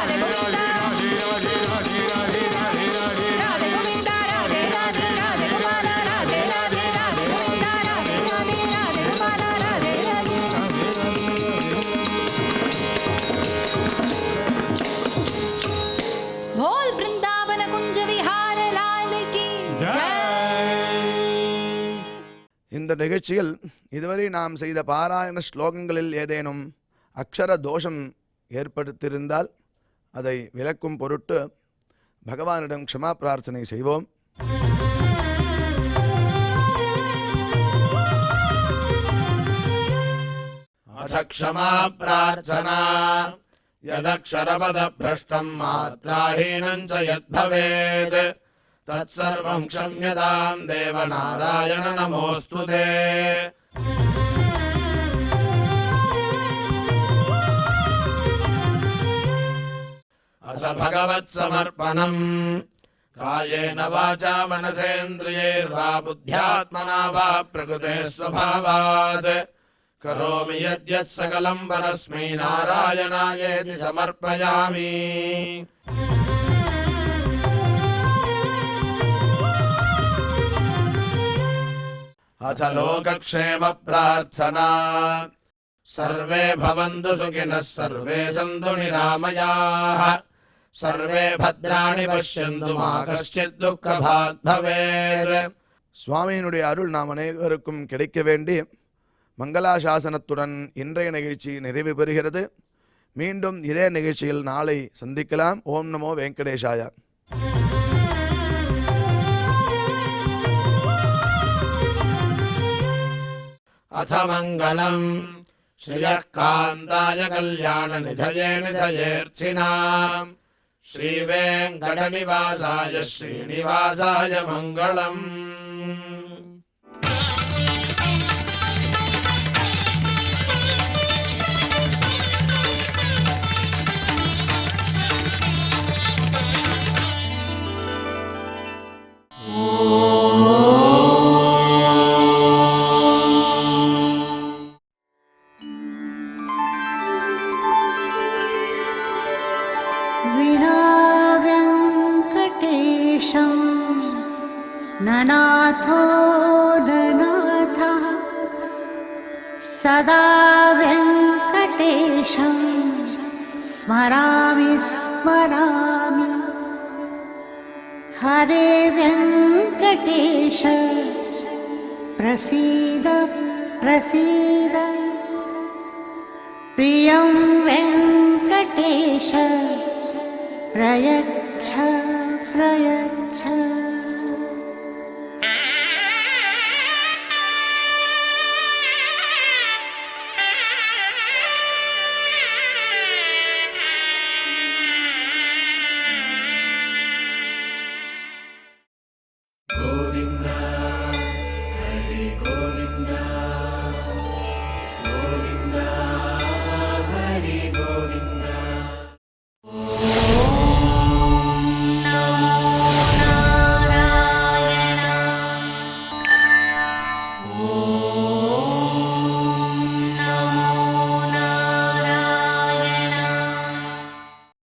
गोपाल राधे गोविन्द राधे गोपाल राधे गोविन्द राधे गोविन्द राधे राधे राधे गोपाल राधे राधे राधे गोविन्द राधे राधे राधे गोपाल राधे राधे बोल वृंदावन कुंज विहार लाल की जय இந்த நிகழ்ச்சியில் இதுவரை நாம் செய்த பாராயண ஸ்லோகங்களில் ஏதேனும் அக்ஷர தோஷம் ஏற்படுத்தியிருந்தால் அதை விளக்கும் பொருட்டு பகவானிடம் க்ஷமா பிரார்த்தனை செய்வோம். अथ क्षमा प्रार्थना यदक्षरपदभ्रष्टम् मात्राहीनम् च यद्भवेत् तत्सर्वम् क्षम्यताम् देवनारायण नमोऽस्तु ते अथ भगवत्समर्पणम् कायेन वाचा मनसेन्द्रियैर्वा बुद्ध्यात्मना वा प्रकृते स्वभावात् करोमि यद्यत् सकलम् परस्मै नारायणायेति समर्पयामि अथ लोकक्षेम प्रार्थना सर्वे भवन्तु सुखिनः सर्वे सन्तु निरामयाः सर्वे भद्राणि पश्यन्तु मा कश्चित् दुःखभाग् भवेत्. சுவாமியினுடைய அருள் நாம் அனைவருக்கும் கிடைக்க வேண்டி மங்களாசாசனத்துடன் இன்றைய நிகழ்ச்சி நிறைவு பெறுகிறது. மீண்டும் இதே நிகழ்ச்சியில் நாளை சந்திக்கலாம். ஓம் நமோ வெங்கடேஷாய. अथ मङ्गलम् श्रियः कान्ताय कल्याणनिधये निधयेऽर्थिनाम् श्रीवेङ्कटनिवासाय श्रीनिवासाय मङ्गलम्. विनाव्यङ्कटेशं ननाथो ननाथः सदा व्यङ्कटेशं स्मरामि स्मरामि हरे व्यङ्कटेश प्रसीद प्रसीद प्रियं वेङ्कटेश प्रयच्छ प्रयच्छ